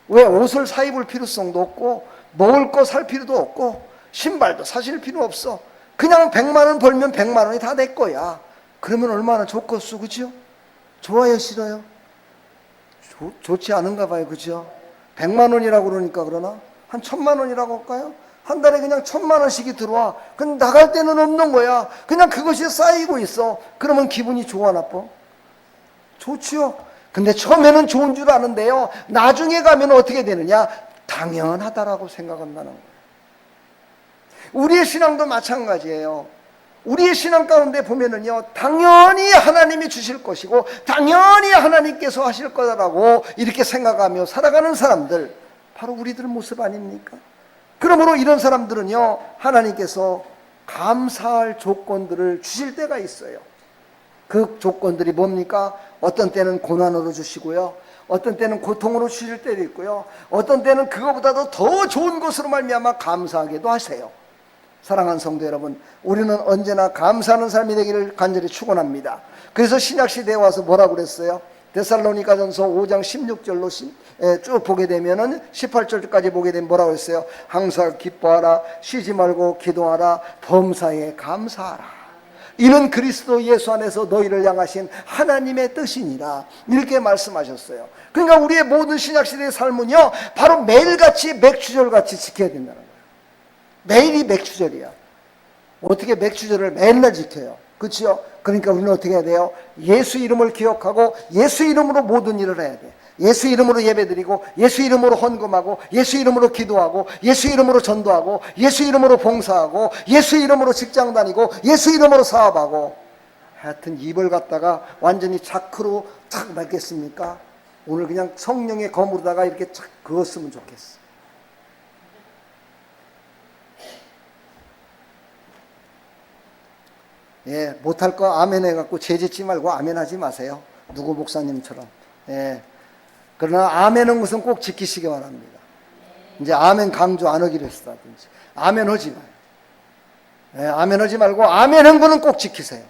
왜? 옷을 사 입을 필요성도 없고 먹을 거 살 필요도 없고 신발도 사실 필요 없어. 그냥 100만 원 벌면 100만 원이 다 내 거야. 그러면 얼마나 좋겠어. 그죠? 좋아요 싫어요? 좋지 않은가 봐요. 그죠? 100만 원이라고 그러니까 그러나? 한 1000만 원이라고 할까요? 한 달에 그냥 1000만 원씩이 들어와. 근데 나갈 데는 없는 거야. 그냥 그것이 쌓이고 있어. 그러면 기분이 좋아 나빠? 좋지요. 근데 처음에는 좋은 줄 아는데요 나중에 가면 어떻게 되느냐? 당연하다라고 생각한다는 거예요. 우리의 신앙도 마찬가지예요. 우리의 신앙 가운데 보면은요 당연히 하나님이 주실 것이고 당연히 하나님께서 하실 거라고 이렇게 생각하며 살아가는 사람들, 바로 우리들 모습 아닙니까? 그러므로 이런 사람들은요 하나님께서 감사할 조건들을 주실 때가 있어요. 그 조건들이 뭡니까? 어떤 때는 고난으로 주시고요, 어떤 때는 고통으로 주실 때도 있고요, 어떤 때는 그거보다도 더 좋은 것으로 말미암아 감사하게도 하세요. 사랑하는 성도 여러분, 우리는 언제나 감사하는 삶이 되기를 간절히 축원합니다. 그래서 신약시대에 와서 뭐라고 그랬어요? 데살로니가전서 5장 16절로 쭉 보게 되면은 18절까지 보게 되면 뭐라고 했어요? 항상 기뻐하라, 쉬지 말고 기도하라, 범사에 감사하라. 이는 그리스도 예수 안에서 너희를 향하신 하나님의 뜻이니라. 이렇게 말씀하셨어요. 그러니까 우리의 모든 신약시대의 삶은요 바로 매일같이 맥주절같이 지켜야 된다는 거예요. 매일이 맥주절이야. 어떻게 맥주절을 맨날 지켜요? 그렇죠? 그러니까 우리는 어떻게 해야 돼요? 예수 이름을 기억하고 예수 이름으로 모든 일을 해야 돼. 예수 이름으로 예배드리고 예수 이름으로 헌금하고 예수 이름으로 기도하고 예수 이름으로 전도하고 예수 이름으로 봉사하고 예수 이름으로 직장 다니고 예수 이름으로 사업하고. 하여튼 입을 갖다가 완전히 자크로 탁 막겠습니까? 오늘 그냥 성령의 검으로다가 이렇게 착 그었으면 좋겠어. 예, 못할 거 아멘 해갖고 죄짓지 말고 아멘 하지 마세요. 누구 목사님처럼. 예. 그러나 아멘은 것은 꼭 지키시기 바랍니다. 이제 아멘 강조 안 하기로 했다든지. 아멘 하지 마요. 예, 아멘 하지 말고 아멘 한 거는 꼭 지키세요.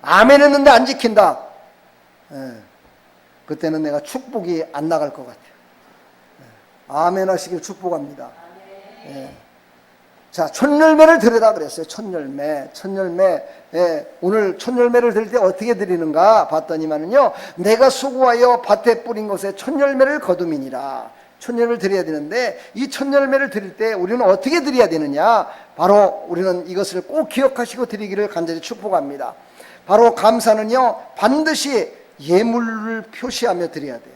아멘 했는데 안 지킨다. 예. 그때는 내가 축복이 안 나갈 것 같아요. 예. 아멘 하시길 축복합니다. 예. 자, 첫열매를 드리라 그랬어요. 첫열매. 예, 오늘 첫열매를 드릴 때 어떻게 드리는가 봤더니만은요, 내가 수고하여 밭에 뿌린 것에 첫열매를 거둠이니라. 첫열매를 드려야 되는데, 이 첫열매를 드릴 때 우리는 어떻게 드려야 되느냐? 바로 우리는 이것을 꼭 기억하시고 드리기를 간절히 축복합니다. 바로 감사는요 반드시 예물을 표시하며 드려야 돼요.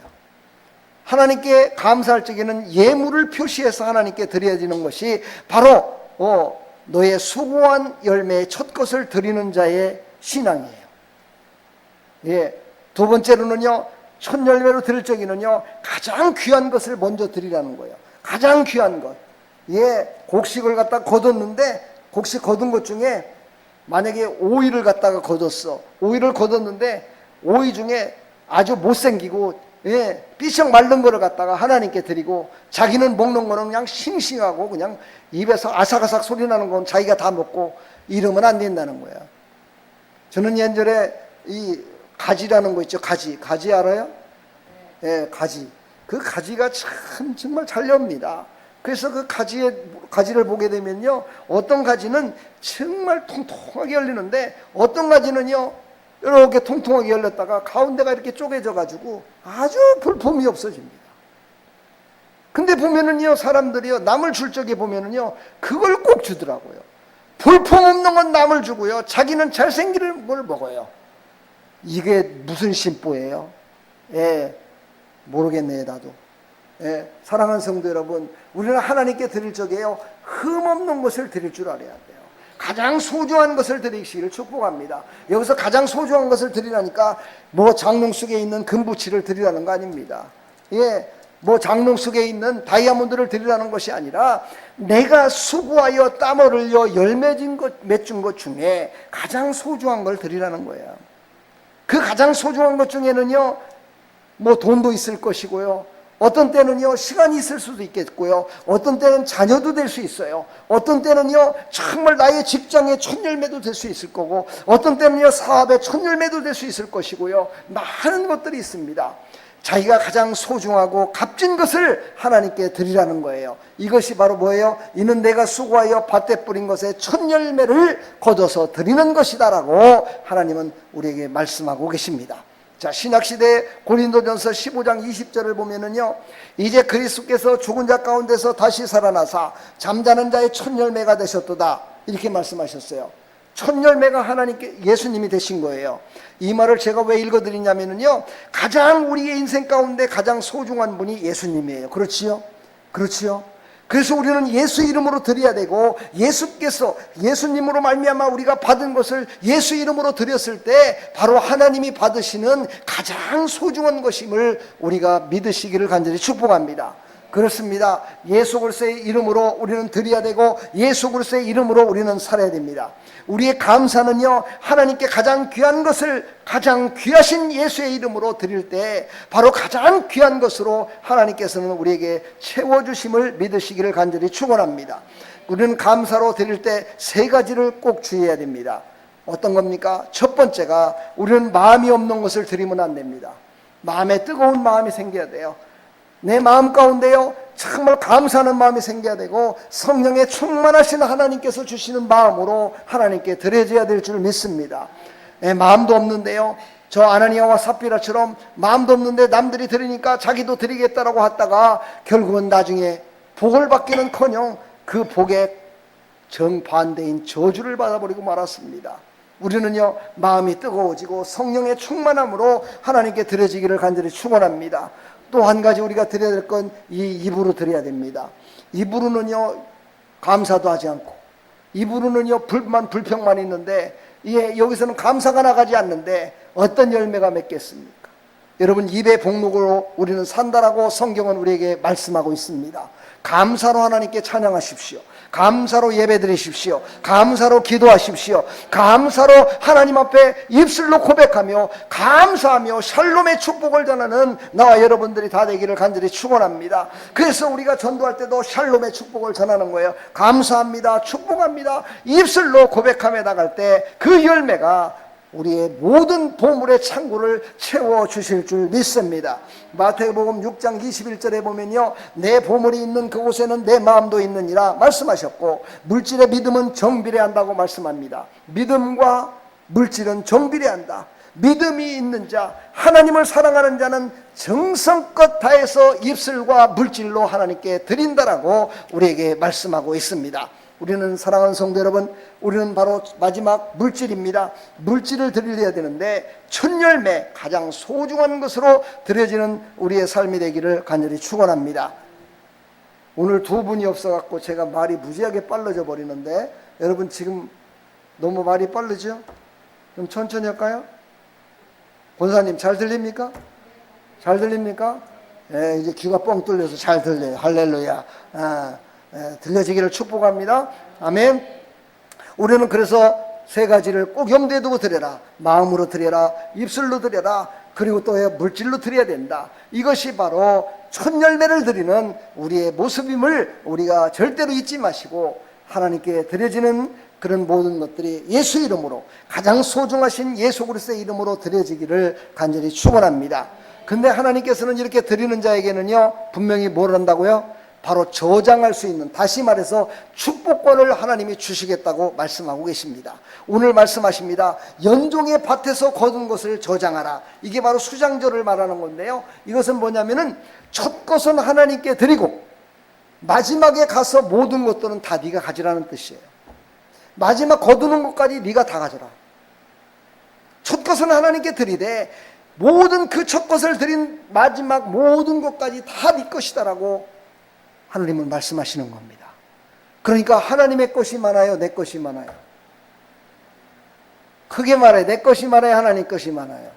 하나님께 감사할 적에는 예물을 표시해서 하나님께 드려야 되는 것이 바로 너의 수고한 열매의 첫 것을 드리는 자의 신앙이에요. 예, 두 번째로는요, 첫 열매로 드릴 적에는요 가장 귀한 것을 먼저 드리라는 거예요. 가장 귀한 것. 예, 곡식을 갖다 거뒀는데 곡식 거둔 것 중에 만약에 오이를 갖다가 거뒀어. 오이를 거뒀는데 오이 중에 아주 못생기고 예, 삐쩍 마른 거를 갖다가 하나님께 드리고 자기는 먹는 거는 그냥 싱싱하고 그냥 입에서 아삭아삭 소리 나는 건 자기가 다 먹고 이러면 안 된다는 거야. 저는 예전에 이 가지라는 거 있죠. 가지 알아요? 예, 가지. 그 가지가 참 정말 잘 엽니다. 그래서 그 가지를 보게 되면요, 어떤 가지는 정말 통통하게 열리는데 어떤 가지는요 이렇게 통통하게 열렸다가 가운데가 이렇게 쪼개져 가지고 아주 볼품이 없어집니다. 근데 보면은요, 사람들이요, 남을 줄 적에 보면은요, 그걸 꼭 주더라고요. 볼품 없는 건 남을 주고요, 자기는 잘생기는 걸 먹어요. 이게 무슨 심보예요? 예, 모르겠네요, 나도. 예, 사랑하는 성도 여러분, 우리는 하나님께 드릴 적에요, 흠없는 것을 드릴 줄 알아야 돼요. 가장 소중한 것을 드리시기를 축복합니다. 여기서 가장 소중한 것을 드리라니까 뭐 장롱 속에 있는 금부치를 드리라는 거 아닙니다. 예, 뭐 장롱 속에 있는 다이아몬드를 드리라는 것이 아니라 내가 수고하여 땀 흘려 맺은 것 중에 가장 소중한 걸 드리라는 거예요. 그 가장 소중한 것 중에는요, 뭐 돈도 있을 것이고요, 어떤 때는요 시간이 있을 수도 있겠고요, 어떤 때는 자녀도 될 수 있어요, 어떤 때는요 정말 나의 직장의 첫 열매도 될 수 있을 거고, 어떤 때는요 사업의 첫 열매도 될 수 있을 것이고요, 많은 것들이 있습니다. 자기가 가장 소중하고 값진 것을 하나님께 드리라는 거예요. 이것이 바로 뭐예요? 이는 내가 수고하여 밭에 뿌린 것의 첫 열매를 거둬서 드리는 것이다 라고 하나님은 우리에게 말씀하고 계십니다. 자, 신약시대 고린도전서 15장 20절을 보면은요, 이제 그리스도께서 죽은 자 가운데서 다시 살아나사 잠자는 자의 첫 열매가 되셨도다, 이렇게 말씀하셨어요. 첫 열매가 하나님께 예수님이 되신 거예요. 이 말을 제가 왜 읽어드리냐면요, 가장 우리의 인생 가운데 가장 소중한 분이 예수님이에요. 그렇지요? 그렇지요? 그래서 우리는 예수 이름으로 드려야 되고, 예수께서 예수님으로 말미암아 우리가 받은 것을 예수 이름으로 드렸을 때 바로 하나님이 받으시는 가장 소중한 것임을 우리가 믿으시기를 간절히 축복합니다. 그렇습니다. 예수 그리스도의 이름으로 우리는 드려야 되고, 예수 그리스도의 이름으로 우리는 살아야 됩니다. 우리의 감사는요, 하나님께 가장 귀한 것을 가장 귀하신 예수의 이름으로 드릴 때 바로 가장 귀한 것으로 하나님께서는 우리에게 채워주심을 믿으시기를 간절히 축원합니다. 우리는 감사로 드릴 때 세 가지를 꼭 주의해야 됩니다. 어떤 겁니까? 첫 번째가, 우리는 마음이 없는 것을 드리면 안 됩니다. 마음에 뜨거운 마음이 생겨야 돼요. 내 마음 가운데요 정말 감사하는 마음이 생겨야 되고, 성령에 충만하신 하나님께서 주시는 마음으로 하나님께 드려져야 될 줄 믿습니다. 마음도 없는데요, 저 아나니아와 삽비라처럼 마음도 없는데 남들이 드리니까 자기도 드리겠다라고 하다가 결국은 나중에 복을 받기는커녕 그 복에 정반대인 저주를 받아버리고 말았습니다. 우리는요 마음이 뜨거워지고 성령의 충만함으로 하나님께 드려지기를 간절히 축원합니다. 또 한 가지 우리가 드려야 될 건 이 입으로 드려야 됩니다. 입으로는요 감사도 하지 않고, 입으로는요 불평만 있는데, 여기서는 감사가 나가지 않는데 어떤 열매가 맺겠습니까? 여러분, 입의 복록으로 우리는 산다라고 성경은 우리에게 말씀하고 있습니다. 감사로 하나님께 찬양하십시오. 감사로 예배드리십시오. 감사로 기도하십시오. 감사로 하나님 앞에 입술로 고백하며 감사하며 샬롬의 축복을 전하는 나와 여러분들이 다 되기를 간절히 축원합니다. 그래서 우리가 전도할 때도 샬롬의 축복을 전하는 거예요. 감사합니다, 축복합니다, 입술로 고백하며 나갈 때 그 열매가 우리의 모든 보물의 창고를 채워주실 줄 믿습니다. 마태복음 6장 21절에 보면요, 내 보물이 있는 그곳에는 내 마음도 있느니라 말씀하셨고, 물질의 믿음은 정비례한다고 말씀합니다. 믿음과 물질은 정비례한다. 믿음이 있는 자, 하나님을 사랑하는 자는 정성껏 다해서 입술과 물질로 하나님께 드린다라고 우리에게 말씀하고 있습니다. 우리는 사랑하는 성도 여러분, 우리는 바로 마지막 물질입니다. 물질을 드려야 되는데 첫 열매, 가장 소중한 것으로 드려지는 우리의 삶이 되기를 간절히 축원합니다. 오늘 두 분이 없어갖고 제가 말이 무지하게 빨라져 버리는데, 여러분 지금 너무 말이 빠르죠? 좀 천천히 할까요? 권사님 잘 들립니까? 잘 들립니까? 예, 이제 귀가 뻥 뚫려서 잘 들려요. 할렐루야. 들려지기를 축복합니다. 아멘. 우리는 그래서 세 가지를 꼭 염두에 두고 드려라. 마음으로 드려라, 입술로 드려라, 그리고 또 물질로 드려야 된다. 이것이 바로 첫 열매를 드리는 우리의 모습임을 우리가 절대로 잊지 마시고, 하나님께 드려지는 그런 모든 것들이 예수 이름으로, 가장 소중하신 예수 그리스도의 이름으로 드려지기를 간절히 축원합니다. 근데 하나님께서는 이렇게 드리는 자에게는요, 분명히 뭘 한다고요? 바로 저장할 수 있는, 다시 말해서 축복권을 하나님이 주시겠다고 말씀하고 계십니다. 오늘 말씀하십니다. 연종의 밭에서 거둔 것을 저장하라. 이게 바로 수장절을 말하는 건데요, 이것은 뭐냐면은 첫 것은 하나님께 드리고 마지막에 가서 모든 것들은 다 네가 가지라는 뜻이에요. 마지막 거두는 것까지 네가 다 가져라. 첫 것은 하나님께 드리되 모든 그 첫 것을 드린 마지막 모든 것까지 다 네 것이다라고 하나님은 말씀하시는 겁니다. 그러니까 하나님의 것이 많아요, 내 것이 많아요? 크게 말해, 내 것이 많아요, 하나님 것이 많아요?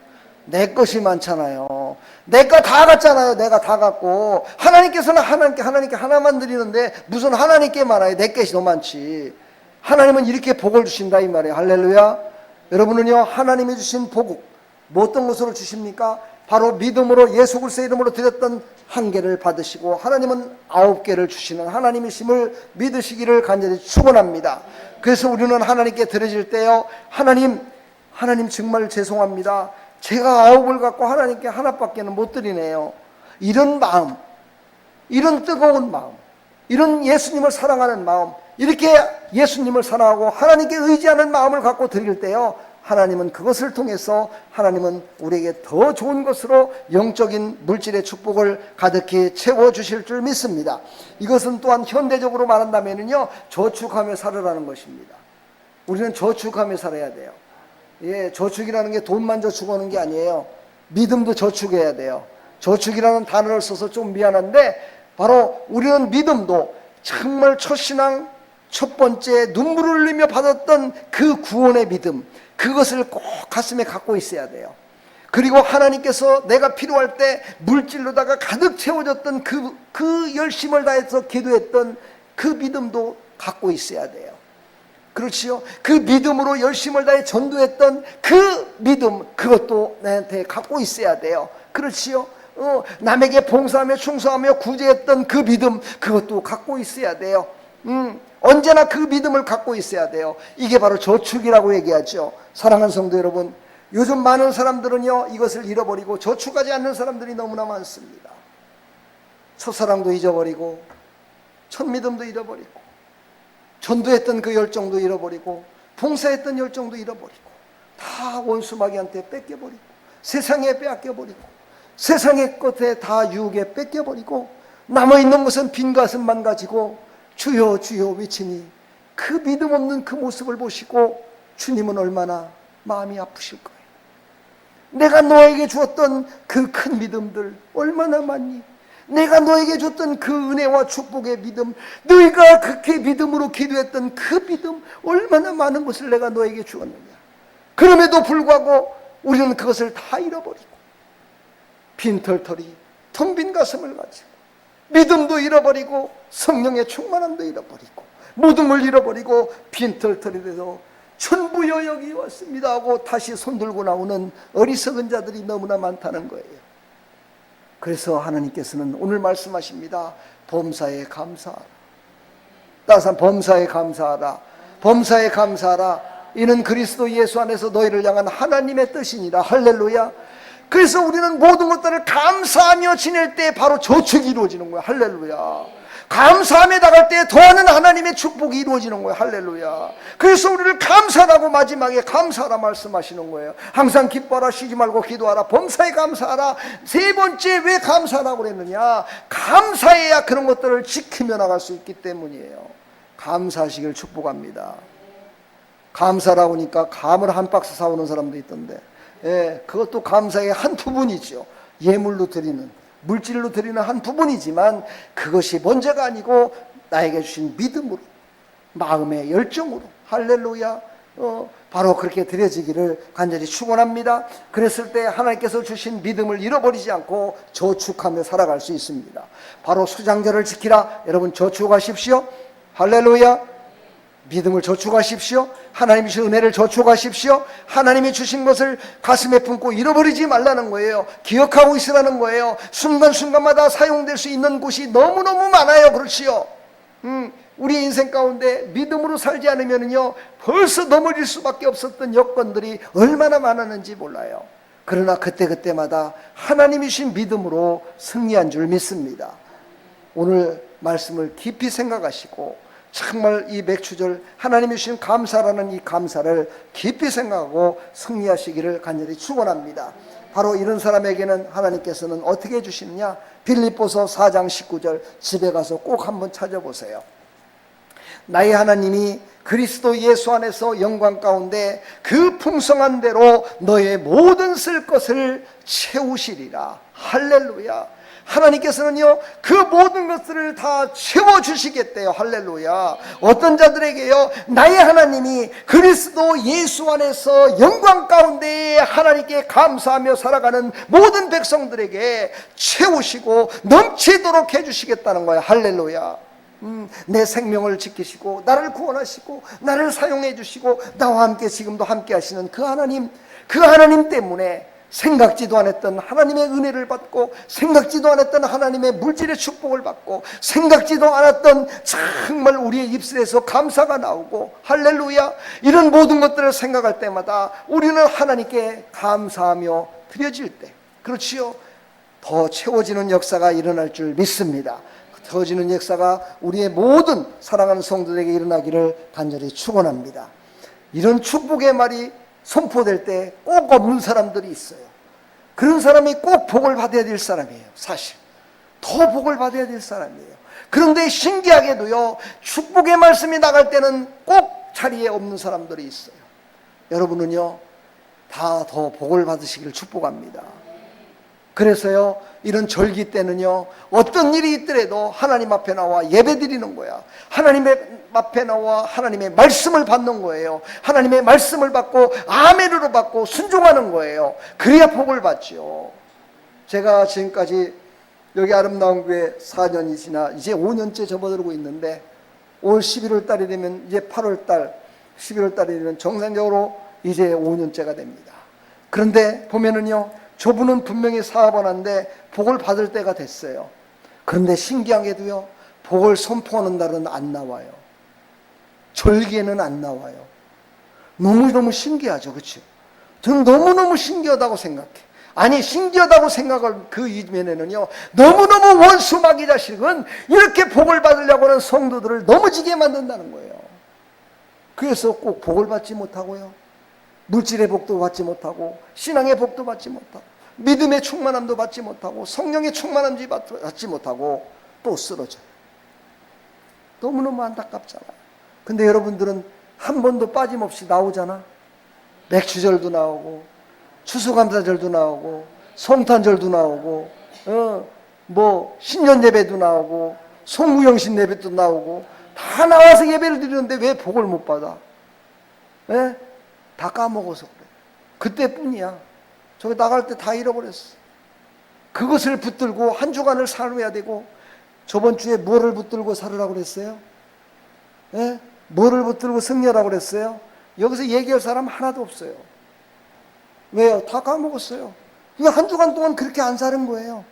내 것이 많잖아요. 내 거 다 갖잖아요. 내가 다 갖고. 하나님께서는 하나님께 하나만 드리는데 무슨 하나님께 많아요? 내 것이 더 많지. 하나님은 이렇게 복을 주신다 이 말이에요. 할렐루야. 여러분은요, 하나님이 주신 복, 뭐 어떤 것으로 주십니까? 바로 믿음으로 예수 그리스도의 이름으로 드렸던 1개를 받으시고, 하나님은 9개를 주시는 하나님이심을 믿으시기를 간절히 축원합니다. 그래서 우리는 하나님께 드려질 때요, 하나님 정말 죄송합니다. 제가 9을 갖고 하나님께 하나밖에는 못 드리네요. 이런 마음, 이런 뜨거운 마음, 이런 예수님을 사랑하는 마음, 이렇게 예수님을 사랑하고 하나님께 의지하는 마음을 갖고 드릴 때요, 하나님은 그것을 통해서 하나님은 우리에게 더 좋은 것으로 영적인 물질의 축복을 가득히 채워주실 줄 믿습니다. 이것은 또한 현대적으로 말한다면요, 저축하며 살으라는 것입니다. 우리는 저축하며 살아야 돼요. 예, 저축이라는 게 돈만 저축하는 게 아니에요. 믿음도 저축해야 돼요. 저축이라는 단어를 써서 좀 미안한데, 바로 우리는 믿음도 정말 첫신앙 첫 번째 눈물을 흘리며 받았던 그 구원의 믿음, 그것을 꼭 가슴에 갖고 있어야 돼요. 그리고 하나님께서 내가 필요할 때 물질로다가 가득 채워졌던 그 열심을 다해서 기도했던 그 믿음도 갖고 있어야 돼요. 그렇지요? 그 믿음으로 열심을 다해 전도했던 그 믿음, 그것도 나한테 갖고 있어야 돼요. 그렇지요? 남에게 봉사하며 충성하며 구제했던 그 믿음, 그것도 갖고 있어야 돼요. 언제나 그 믿음을 갖고 있어야 돼요. 이게 바로 저축이라고 얘기하죠. 사랑하는 성도 여러분, 요즘 많은 사람들은요, 이것을 잃어버리고 저축하지 않는 사람들이 너무나 많습니다. 첫사랑도 잊어버리고, 첫 믿음도 잃어버리고, 전도했던 그 열정도 잃어버리고, 봉사했던 열정도 잃어버리고, 다 원수마귀한테 뺏겨버리고, 세상에 빼앗겨버리고, 세상의 것에 다 유혹에 뺏겨버리고, 남아있는 것은 빈 가슴만 가지고 주여 주여 외치니, 그 믿음 없는 그 모습을 보시고 주님은 얼마나 마음이 아프실 거예요. 내가 너에게 주었던 그 큰 믿음들 얼마나 많니? 내가 너에게 줬던 그 은혜와 축복의 믿음, 너희가 그렇게 믿음으로 기도했던 그 믿음, 얼마나 많은 것을 내가 너에게 주었느냐. 그럼에도 불구하고 우리는 그것을 다 잃어버리고, 빈털털이 텅 빈 가슴을 가지고 믿음도 잃어버리고 성령의 충만함도 잃어버리고 모든 걸 잃어버리고 빈털털이 돼서 천부여 여기 왔습니다 하고 다시 손들고 나오는 어리석은 자들이 너무나 많다는 거예요. 그래서 하나님께서는 오늘 말씀하십니다. 범사에 감사하라. 따뜻한 범사에 감사하라. 범사에 감사하라. 이는 그리스도 예수 안에서 너희를 향한 하나님의 뜻이니라. 할렐루야. 그래서 우리는 모든 것들을 감사하며 지낼 때 바로 저축이 이루어지는 거예요. 할렐루야. 감사함에 나갈 때 더하는 하나님의 축복이 이루어지는 거예요. 할렐루야. 그래서 우리를 감사하라고 마지막에 감사하라 말씀하시는 거예요. 항상 기뻐하라, 쉬지 말고 기도하라, 범사에 감사하라. 세 번째 왜 감사하라고 그랬느냐? 감사해야 그런 것들을 지키며 나갈 수 있기 때문이에요. 감사하시길 축복합니다. 감사라고 하니까 감을 한 박스 사오는 사람도 있던데, 예, 그것도 감사의 한 부분이죠. 예물로 드리는, 물질로 드리는 한 부분이지만 그것이 먼저가 아니고 나에게 주신 믿음으로, 마음의 열정으로, 할렐루야, 바로 그렇게 드려지기를 간절히 축원합니다. 그랬을 때 하나님께서 주신 믿음을 잃어버리지 않고 저축하며 살아갈 수 있습니다. 바로 수장절을 지키라. 여러분 저축하십시오. 할렐루야. 믿음을 저축하십시오. 하나님이 주신 은혜를 저축하십시오. 하나님이 주신 것을 가슴에 품고 잃어버리지 말라는 거예요. 기억하고 있으라는 거예요. 순간순간마다 사용될 수 있는 곳이 너무너무 많아요. 그렇지요. 우리 인생 가운데 믿음으로 살지 않으면요 벌써 넘어질 수밖에 없었던 여건들이 얼마나 많았는지 몰라요. 그러나 그때그때마다 하나님이 주신 믿음으로 승리한 줄 믿습니다. 오늘 말씀을 깊이 생각하시고 정말 이 맥추절 하나님이 주신 감사라는 이 감사를 깊이 생각하고 승리하시기를 간절히 축원합니다. 바로 이런 사람에게는 하나님께서는 어떻게 해주시느냐? 빌립보서 4장 19절 집에 가서 꼭 한번 찾아보세요. 나의 하나님이 그리스도 예수 안에서 영광 가운데 그 풍성한 대로 너의 모든 쓸 것을 채우시리라. 할렐루야. 하나님께서는요 그 모든 것들을 다 채워주시겠대요. 할렐루야. 어떤 자들에게요? 나의 하나님이 그리스도 예수 안에서 영광 가운데 하나님께 감사하며 살아가는 모든 백성들에게 채우시고 넘치도록 해주시겠다는 거예요. 할렐루야. 내 생명을 지키시고 나를 구원하시고 나를 사용해 주시고 나와 함께 지금도 함께 하시는 그 하나님 때문에 생각지도 않았던 하나님의 은혜를 받고 생각지도 않았던 하나님의 물질의 축복을 받고 생각지도 않았던 정말 우리의 입술에서 감사가 나오고 할렐루야. 이런 모든 것들을 생각할 때마다 우리는 하나님께 감사하며 드려질 때 그렇지요 더 채워지는 역사가 일어날 줄 믿습니다. 채워지는 역사가 우리의 모든 사랑하는 성도들에게 일어나기를 간절히 축원합니다. 이런 축복의 말이 선포될 때 꼭 없는 사람들이 있어요. 그런 사람이 꼭 복을 받아야 될 사람이에요. 사실 더 복을 받아야 될 사람이에요. 그런데 신기하게도요 축복의 말씀이 나갈 때는 꼭 자리에 없는 사람들이 있어요. 여러분은요 다 더 복을 받으시기를 축복합니다. 그래서요 이런 절기 때는요 어떤 일이 있더라도 하나님 앞에 나와 예배 드리는 거야. 하나님의 앞에 나와 하나님의 말씀을 받는 거예요. 하나님의 말씀을 받고 아멘으로 받고 순종하는 거예요. 그래야 복을 받죠. 제가 지금까지 여기 아름다운 교회 4년이 지나 이제 5년째 접어들고 있는데 올 11월 달이 되면 이제 8월 달 11월 달이 되면 정상적으로 이제 5년째가 됩니다. 그런데 보면은요 저분은 분명히 사업을 하는데 복을 받을 때가 됐어요. 그런데 신기한 게도요 복을 선포하는 날은 안 나와요. 절기에는 안 나와요. 너무너무 신기하죠. 그렇죠? 저는 너무너무 신기하다고 생각해. 아니 신기하다고 생각할 그 이면에는요 너무너무 원수마귀 자식은 이렇게 복을 받으려고 하는 성도들을 넘어지게 만든다는 거예요. 그래서 꼭 복을 받지 못하고요 물질의 복도 받지 못하고 신앙의 복도 받지 못하고 믿음의 충만함도 받지 못하고 성령의 충만함도 받지 못하고 또 쓰러져요. 너무너무 안타깝잖아요. 근데 여러분들은 한 번도 빠짐없이 나오잖아. 맥추절도 나오고 추수감사절도 나오고 성탄절도 나오고 뭐 신년예배도 나오고 송구영신 예배도 나오고 다 나와서 예배를 드리는데 왜 복을 못 받아? 예? 다 까먹어서 그래. 그때뿐이야. 저기 나갈 때 다 잃어버렸어. 그것을 붙들고 한 주간을 살아야 되고 저번 주에 뭐를 붙들고 살으라고 그랬어요? 예? 뭐를 붙들고 승리하라고 그랬어요? 여기서 얘기할 사람 하나도 없어요. 왜요? 다 까먹었어요. 그냥 한 주간 동안 그렇게 안 사는 거예요.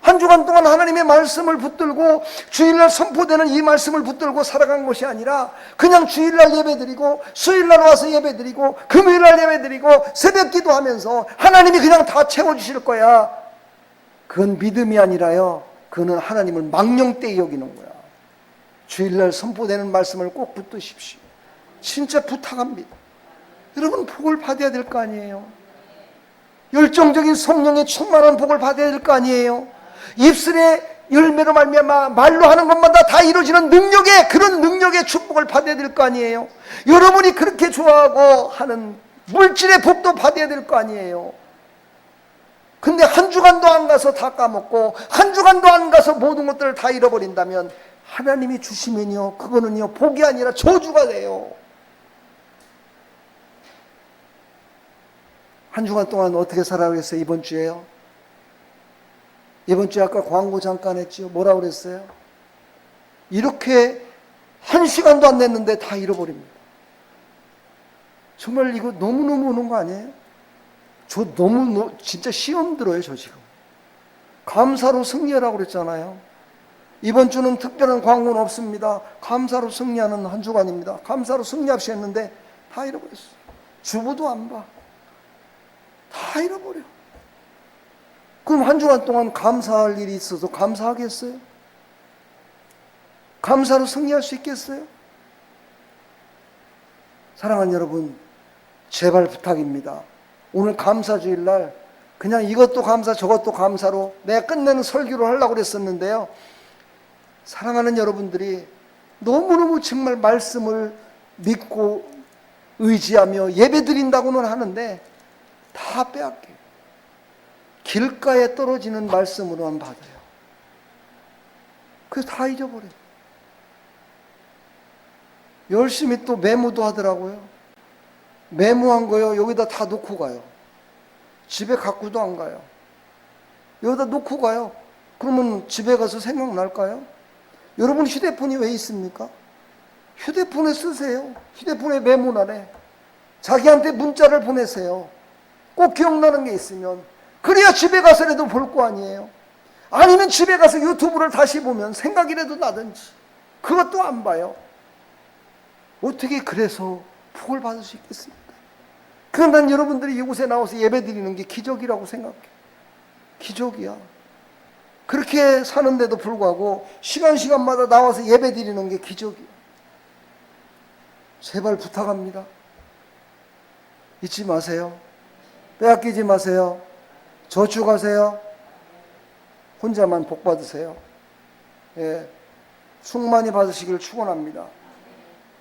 한 주간 동안 하나님의 말씀을 붙들고 주일날 선포되는 이 말씀을 붙들고 살아간 것이 아니라 그냥 주일날 예배드리고 수요일날 와서 예배드리고 금요일날 예배드리고 새벽 기도하면서 하나님이 그냥 다 채워주실 거야. 그건 믿음이 아니라요 그거는 하나님을 망령되이 여기는 거야. 주일날 선포되는 말씀을 꼭 붙드십시오. 진짜 부탁합니다. 여러분 복을 받아야 될 거 아니에요. 열정적인 성령의 충만한 복을 받아야 될 거 아니에요. 입술의 열매로 말미암아 말로 하는 것마다 다 이루어지는 그런 능력의 축복을 받아야 될 거 아니에요. 여러분이 그렇게 좋아하고 하는 물질의 복도 받아야 될 거 아니에요. 근데 한 주간도 안 가서 다 까먹고 한 주간도 안 가서 모든 것들을 다 잃어버린다면 하나님이 주시면요 그거는요 복이 아니라 저주가 돼요. 한 주간 동안 어떻게 살아가겠어요? 이번 주에요? 이번 주에 아까 광고 잠깐 했죠. 뭐라고 그랬어요? 이렇게 1시간도 안 됐는데 다 잃어버립니다. 정말 이거 너무너무 오는 거 아니에요? 저 너무 진짜 시험 들어요. 저 지금 감사로 승리하라고 그랬잖아요. 이번 주는 특별한 광고는 없습니다. 감사로 승리하는 한 주간입니다. 감사로 승리합시다 했는데 다 잃어버렸어요. 주부도 안 봐. 다 잃어버려. 그럼 한 주간 동안 감사할 일이 있어서 감사하겠어요? 감사로 승리할 수 있겠어요? 사랑하는 여러분, 제발 부탁입니다. 오늘 감사주일날 그냥 이것도 감사 저것도 감사로 내가 끝내는 설교를 하려고 그랬었는데요. 사랑하는 여러분들이 너무너무 정말 말씀을 믿고 의지하며 예배드린다고는 하는데 다 빼앗겨요. 길가에 떨어지는 말씀으로만 받아요. 그래서 다 잊어버려요. 열심히 또 메모도 하더라고요. 메모한 거요 여기다 다 놓고 가요. 집에 갖고도 안 가요. 여기다 놓고 가요. 그러면 집에 가서 생각날까요? 여러분 휴대폰이 왜 있습니까? 휴대폰에 쓰세요. 휴대폰에 메모란에 자기한테 문자를 보내세요. 꼭 기억나는 게 있으면. 그래야 집에 가서라도 볼 거 아니에요. 아니면 집에 가서 유튜브를 다시 보면 생각이라도 나든지. 그것도 안 봐요. 어떻게 그래서 복을 받을 수 있겠습니까? 그럼 난 여러분들이 이곳에 나와서 예배드리는 게 기적이라고 생각해요. 기적이야. 그렇게 사는데도 불구하고 시간마다 나와서 예배드리는 게 기적이야. 제발 부탁합니다. 잊지 마세요. 빼앗기지 마세요. 저축하세요. 혼자만 복 받으세요. 예, 충만히 받으시길 축원합니다.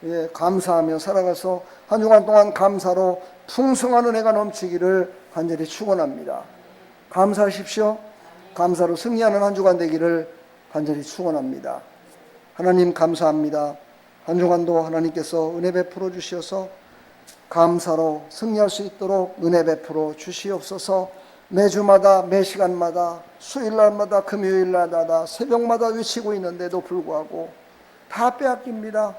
예, 감사하며 살아가서 한 주간 동안 감사로 풍성한 은혜가 넘치기를 간절히 축원합니다. 감사하십시오. 감사로 승리하는 한 주간 되기를 간절히 축원합니다. 하나님 감사합니다. 한 주간도 하나님께서 은혜 베풀어 주시어서 감사로 승리할 수 있도록 은혜 베풀어 주시옵소서. 매주마다 매시간마다 수요일날마다 금요일날마다 새벽마다 외치고 있는데도 불구하고 다 빼앗깁니다.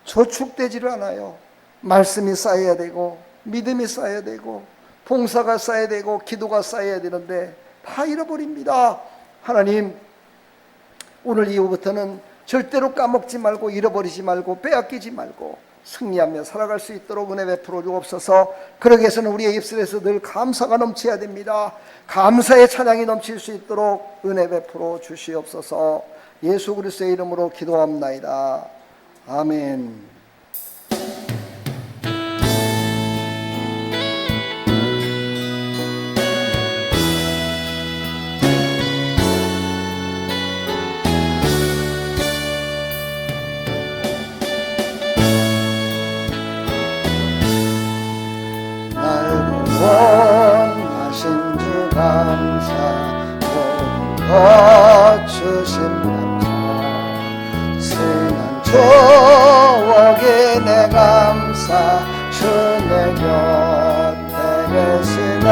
저축되지를 않아요. 말씀이 쌓여야 되고 믿음이 쌓여야 되고 봉사가 쌓여야 되고 기도가 쌓여야 되는데 다 잃어버립니다. 하나님, 오늘 이후부터는 절대로 까먹지 말고 잃어버리지 말고 빼앗기지 말고 승리하며 살아갈 수 있도록 은혜 베풀어 주옵소서. 그러기 위해서는 우리의 입술에서 늘 감사가 넘쳐야 됩니다. 감사의 찬양이 넘칠 수 있도록 은혜 베풀어 주시옵소서. 예수 그리스도의 이름으로 기도합나이다. 아멘. 원하신 주 감사, 모든 것 주신 감사, 지난 추억이 내 감사, 주 내 곁에 계시네.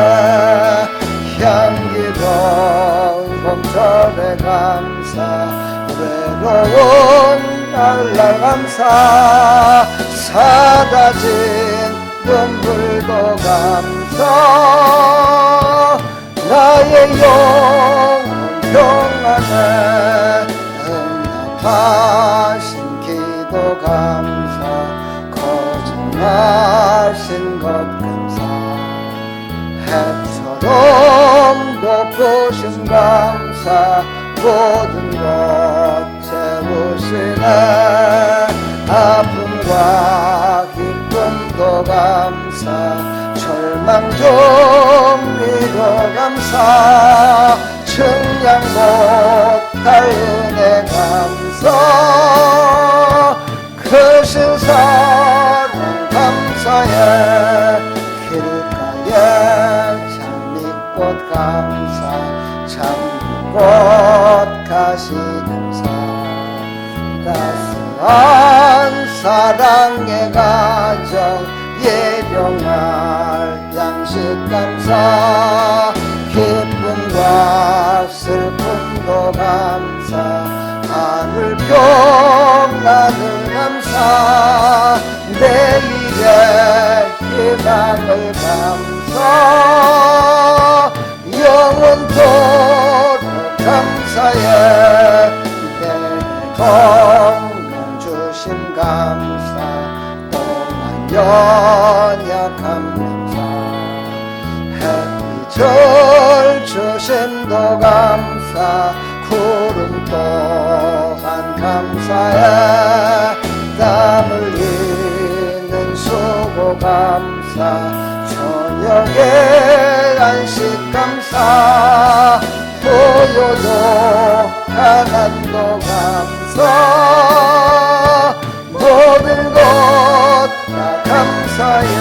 향기로운 봄철의 감사, 외로운 날날 감사, 사라진 눈물도 감사, 나의 영혼 평안에 응답하신 기도 감사, 거듭나신 것 감사, 해처럼 돋보신 감사, 모든 것 채우시네. 아픔과 기쁨도 감사, 절망 좀 위로 감사, 증량 못할 은혜 감사, 크신 사랑 감사해. 길가에 장미꽃 감사, 장미꽃 가시 감사, 따스한 사랑의 가정, 예령할 양식 감사, 기쁨과 슬픔도 감사, 하늘 평안 늘 감사 내일의 희망을 감사 영원토록 감사해 내 건강 주신 감사 또한 연약함 감사 햇빛을 주심도 감사 구름 또한 감사해 땀 흘리는 수고 감사 저녁에 안식 감사 보여도 가난도 감사 모든 것 다 감사해.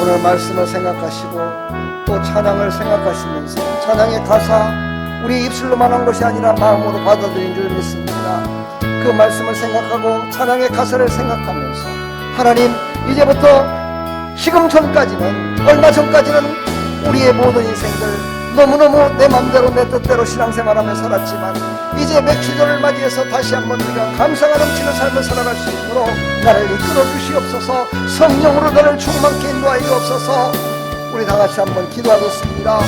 오늘 말씀을 생각하시고 또 찬양을 생각하시면서 찬양의 가사 우리 입술로만 한 것이 아니라 마음으로 받아들인 줄 믿습니다. 그 말씀을 생각하고 찬양의 가사를 생각하면서 하나님 이제부터 지금 전까지는 얼마 전까지는 우리의 모든 인생들 너무너무 내 맘대로 내 뜻대로 신앙생활하며 살았지만 이제 맥주절을 맞이해서 다시 한번 우리가 감사가 넘치는 삶을 살아갈 수 있도록 나를 이끌어 주시옵소서. 성령으로 나를 충만케 인도하여 주옵소서. 우리 다같이 한번 기도하겠습니다.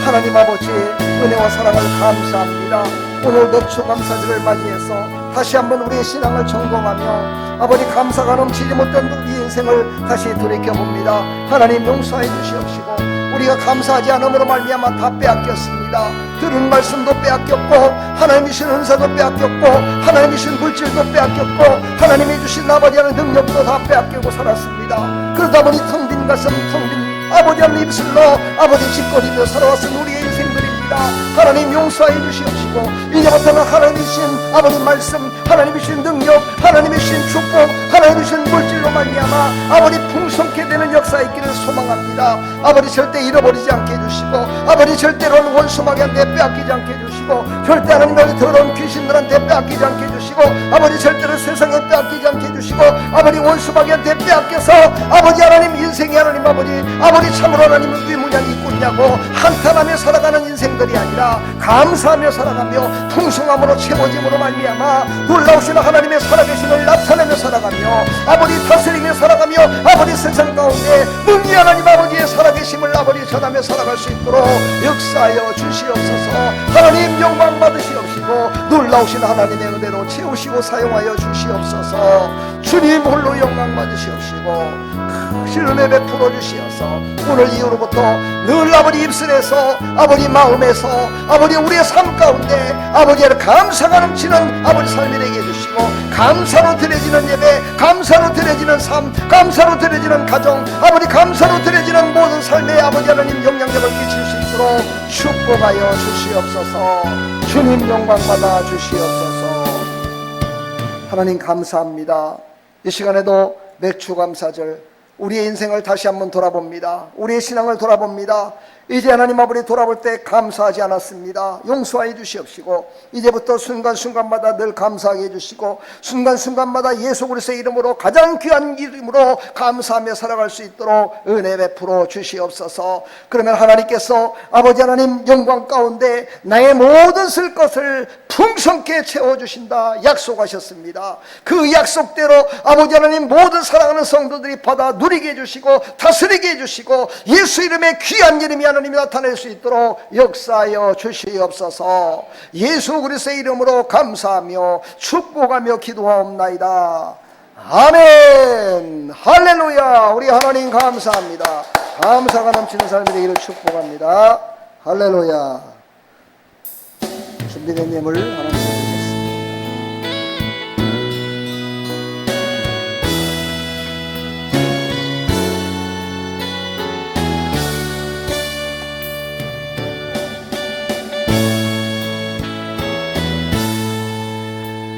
하나님 아버지 은혜와 사랑을 감사합니다. 오늘 맥주 감사절을 맞이해서 다시 한번 우리의 신앙을 점검하며 아버지 감사가 넘치지 못한 우리 인생을 다시 돌이켜봅니다. 하나님 용서해 주시옵시고 우리가 감사하지 않음으로 말미암아 다 빼앗겼습니다. 들은 말씀도 빼앗겼고 하나님이 주신 은사도 빼앗겼고 하나님이 주신 물질도 빼앗겼고 하나님이 주신 아버지 하는 능력도 다 빼앗기고 살았습니다. 그러다 보니 텅 빈 가슴 텅 빈 아버지 하는 입술로 아버지 짓거리며 살아왔은 우리의 인생들입니다. 하나님 용서해 주시옵시고 이제부터는 하나님이 주신 아버지 말씀 하나님이 주신 능력 하나님이 주신 축복 하나님이 주신 물질로 말미암아 아버지 풍성케 되는 역사 있기를 소망합니다. 아버지 절대 잃어버리지 않게 해주시고 아버지 절대로는 원수마귀한테 빼앗기지 않게 해주시고 절대 하나님의 더러운 귀신들한테 빼앗기지 않게 해주시고 아버지 절대로 세상에 빼앗기지 않게 해주시고 아버지 원수마귀한테 빼앗겨서 아버지 하나님 인생이 하나님 아버지 참으로 하나님은 위문양이 있겠냐고 한탄하며 살아가는 인생들이 아니라 감사하며 살아가며 풍성함으로 채워짐으로 말미암아 놀라우신 하나님의 살아계심을 나타내며 살아가며 아버지 다스리며 살아가며 아버지 세상 가운데 능히 하나님 아버지의 살아계심을 아버지 전하며 살아갈 수 있도록 역사하여 주시옵소서. 하나님 영광 받으시옵시고 놀라우신 하나님의 은혜로 채우시고 사용하여 주시옵소서. 주님 홀로 영광 받으시옵시고 크신 은혜 베풀어 주시어서 오늘 이후로부터 늘 아버지 입술에서 아버지 마음에서 아버지 우리의 삶 가운데 아버지의 감사가 넘치는 아버지 삶이 되게 해주시고 감사로 드려지는 예배 감사로 드려지는 삶 감사로 드려지는 가정 아버지 감사로 드려지는 모든 삶에 아버지 하나님 영향력을 끼칠 수 있도록 축복하여 주시옵소서. 주님 영광 받아 주시옵소서. 하나님 감사합니다. 이 시간에도 맥주 감사절 우리의 인생을 다시 한번 돌아봅니다. 우리의 신앙을 돌아봅니다. 이제 하나님 아버지 돌아볼 때 감사하지 않았습니다. 용서해 주시옵시고 이제부터 순간순간마다 늘 감사하게 해주시고 순간순간마다 예수 그리스도의 이름으로 가장 귀한 이름으로 감사하며 살아갈 수 있도록 은혜 베풀어 주시옵소서. 그러면 하나님께서 아버지 하나님 영광 가운데 나의 모든 쓸 것을 풍성케 채워주신다 약속하셨습니다. 그 약속대로 아버지 하나님 모든 사랑하는 성도들이 받아 누리게 해주시고 다스리게 해주시고 예수 이름의 귀한 이름이 하나님이 나타낼 수 있도록 역사하여 주시옵소서. 예수 그리스도의 이름으로 감사하며 축복하며 기도하옵나이다. 아멘. 할렐루야. 우리 하나님 감사합니다. 감사가 넘치는 삶이 되기를 축복합니다. 할렐루야. 준비된 예물 하나님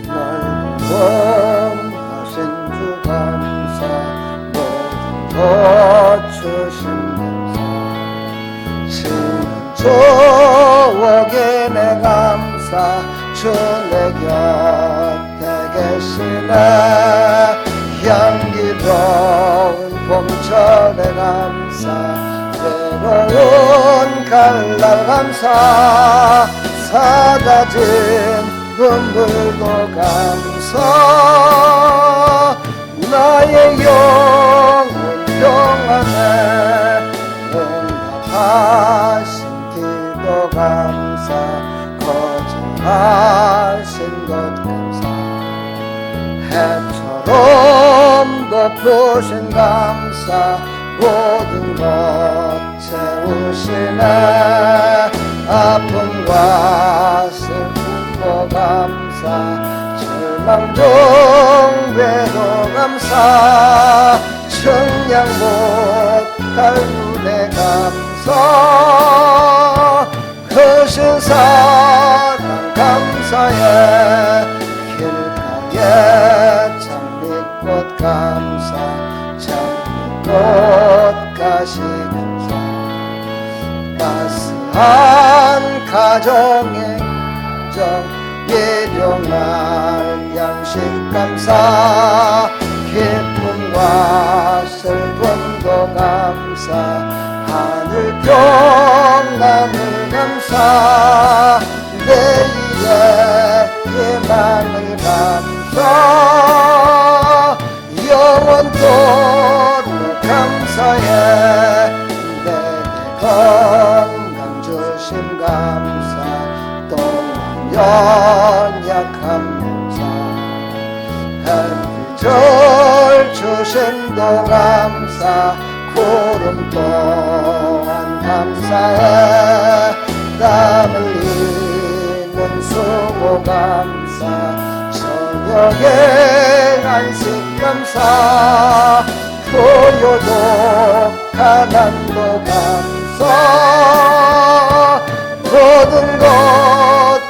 드리겠습니다. 하신 주 감사 모든 주신 감사 지는 추억에 내 감사 주 내 곁에 계시네 향기로운 봄철의 감사 외로운 갈날 감사 사라진 눈물도 감사 나의 영혼 평안에 응답하신 기도 감사 거절하신 것 감사 해처럼 덮으신 감사 모든 것 채우시네 아픔과 슬픔도 감사 절망 정죄도 감사 청량 못할 눈에 감사 크신 사랑 감사해 길가에 장미꽃 감사 장미꽃 가시 감사 따스한 가정의 정 일용할 양식 감사 기쁨과 슬픔도 감사 하늘 평안을 감사 내일의 희망을 감사 영원토록 감사해 내게 건강 주심 감사 또한 연약함 감사 햇빛을 주심도 감사 구름 또한 감사해 땀 흘리는 수고 감사 저녁에 안식 감사 토요도 가난도 감사 모든 것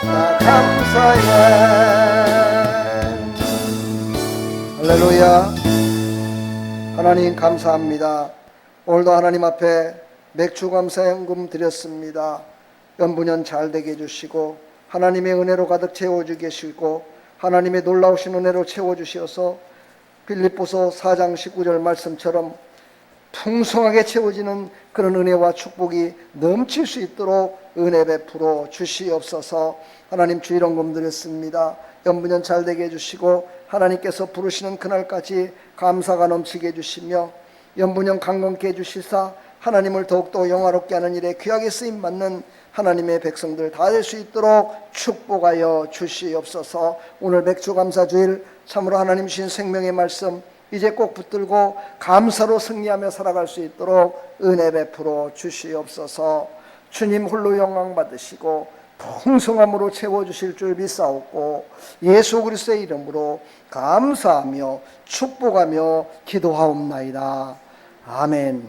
다 감사해 할렐루야 하나님 감사합니다. 오늘도 하나님 앞에 맥주 감사 헌금 드렸습니다. 연분연 잘 되게 해주시고 하나님의 은혜로 가득 채워주 계시고 하나님의 놀라우신 은혜로 채워주셔서 빌립보서 4장 19절 말씀처럼 풍성하게 채워지는 그런 은혜와 축복이 넘칠 수 있도록 은혜 베풀어 주시옵소서. 하나님 주일 헌금 드렸습니다. 연분연 잘 되게 해주시고 하나님께서 부르시는 그날까지 감사가 넘치게 해주시며 연분연 강건케 해주시사 하나님을 더욱더 영화롭게 하는 일에 귀하게 쓰임받는 하나님의 백성들 다 될 수 있도록 축복하여 주시옵소서. 오늘 맥주감사주일 참으로 하나님 주신 생명의 말씀 이제 꼭 붙들고 감사로 승리하며 살아갈 수 있도록 은혜 베풀어 주시옵소서. 주님 홀로 영광 받으시고 풍성함으로 채워주실 줄 믿사옵고 예수 그리스도의 이름으로 감사하며 축복하며 기도하옵나이다. 아멘.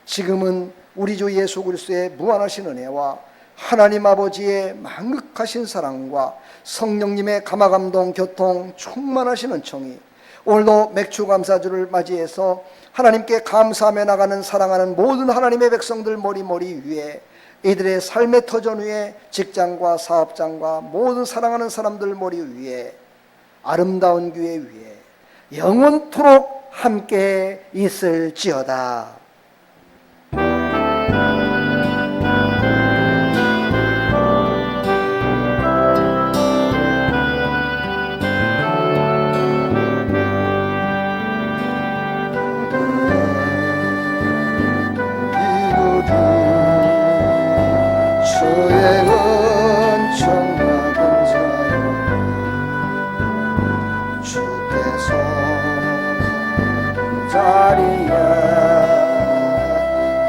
지금은 우리 주 예수 그리스도의 무한하신 은혜와 하나님 아버지의 만극하신 사랑과 성령님의 감화감동 교통 충만하신 은총이 오늘도 맥주감사주를 맞이해서 하나님께 감사하며 나가는 사랑하는 모든 하나님의 백성들 머리 위에 이들의 삶의 터전 위에 직장과 사업장과 모든 사랑하는 사람들 머리 위에 아름다운 교회 위에 영원토록 함께 있을지어다.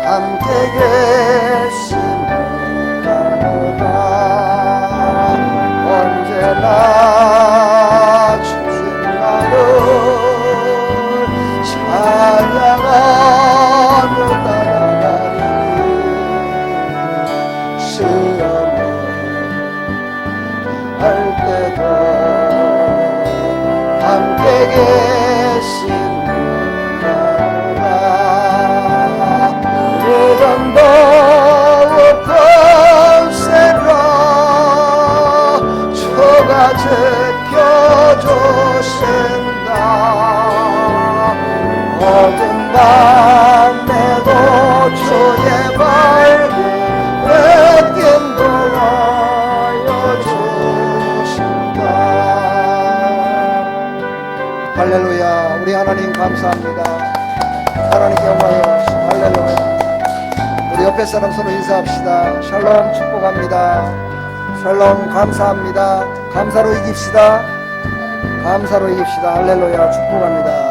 함께 계시는가 언제나 주신 나를 찬양하며 따라가리니 시험을 할 때도 함께 계시는가 이런도 할렐루야. 우리 하나님 감사합니다. 하나님께 영광이요. 할렐루야. 우리 옆에 사람 서로 인사합시다. 샬롬 축복합니다. 샬롬 감사합니다. 감사로 이깁시다. 감사로 이깁시다. 할렐루야 축복합니다.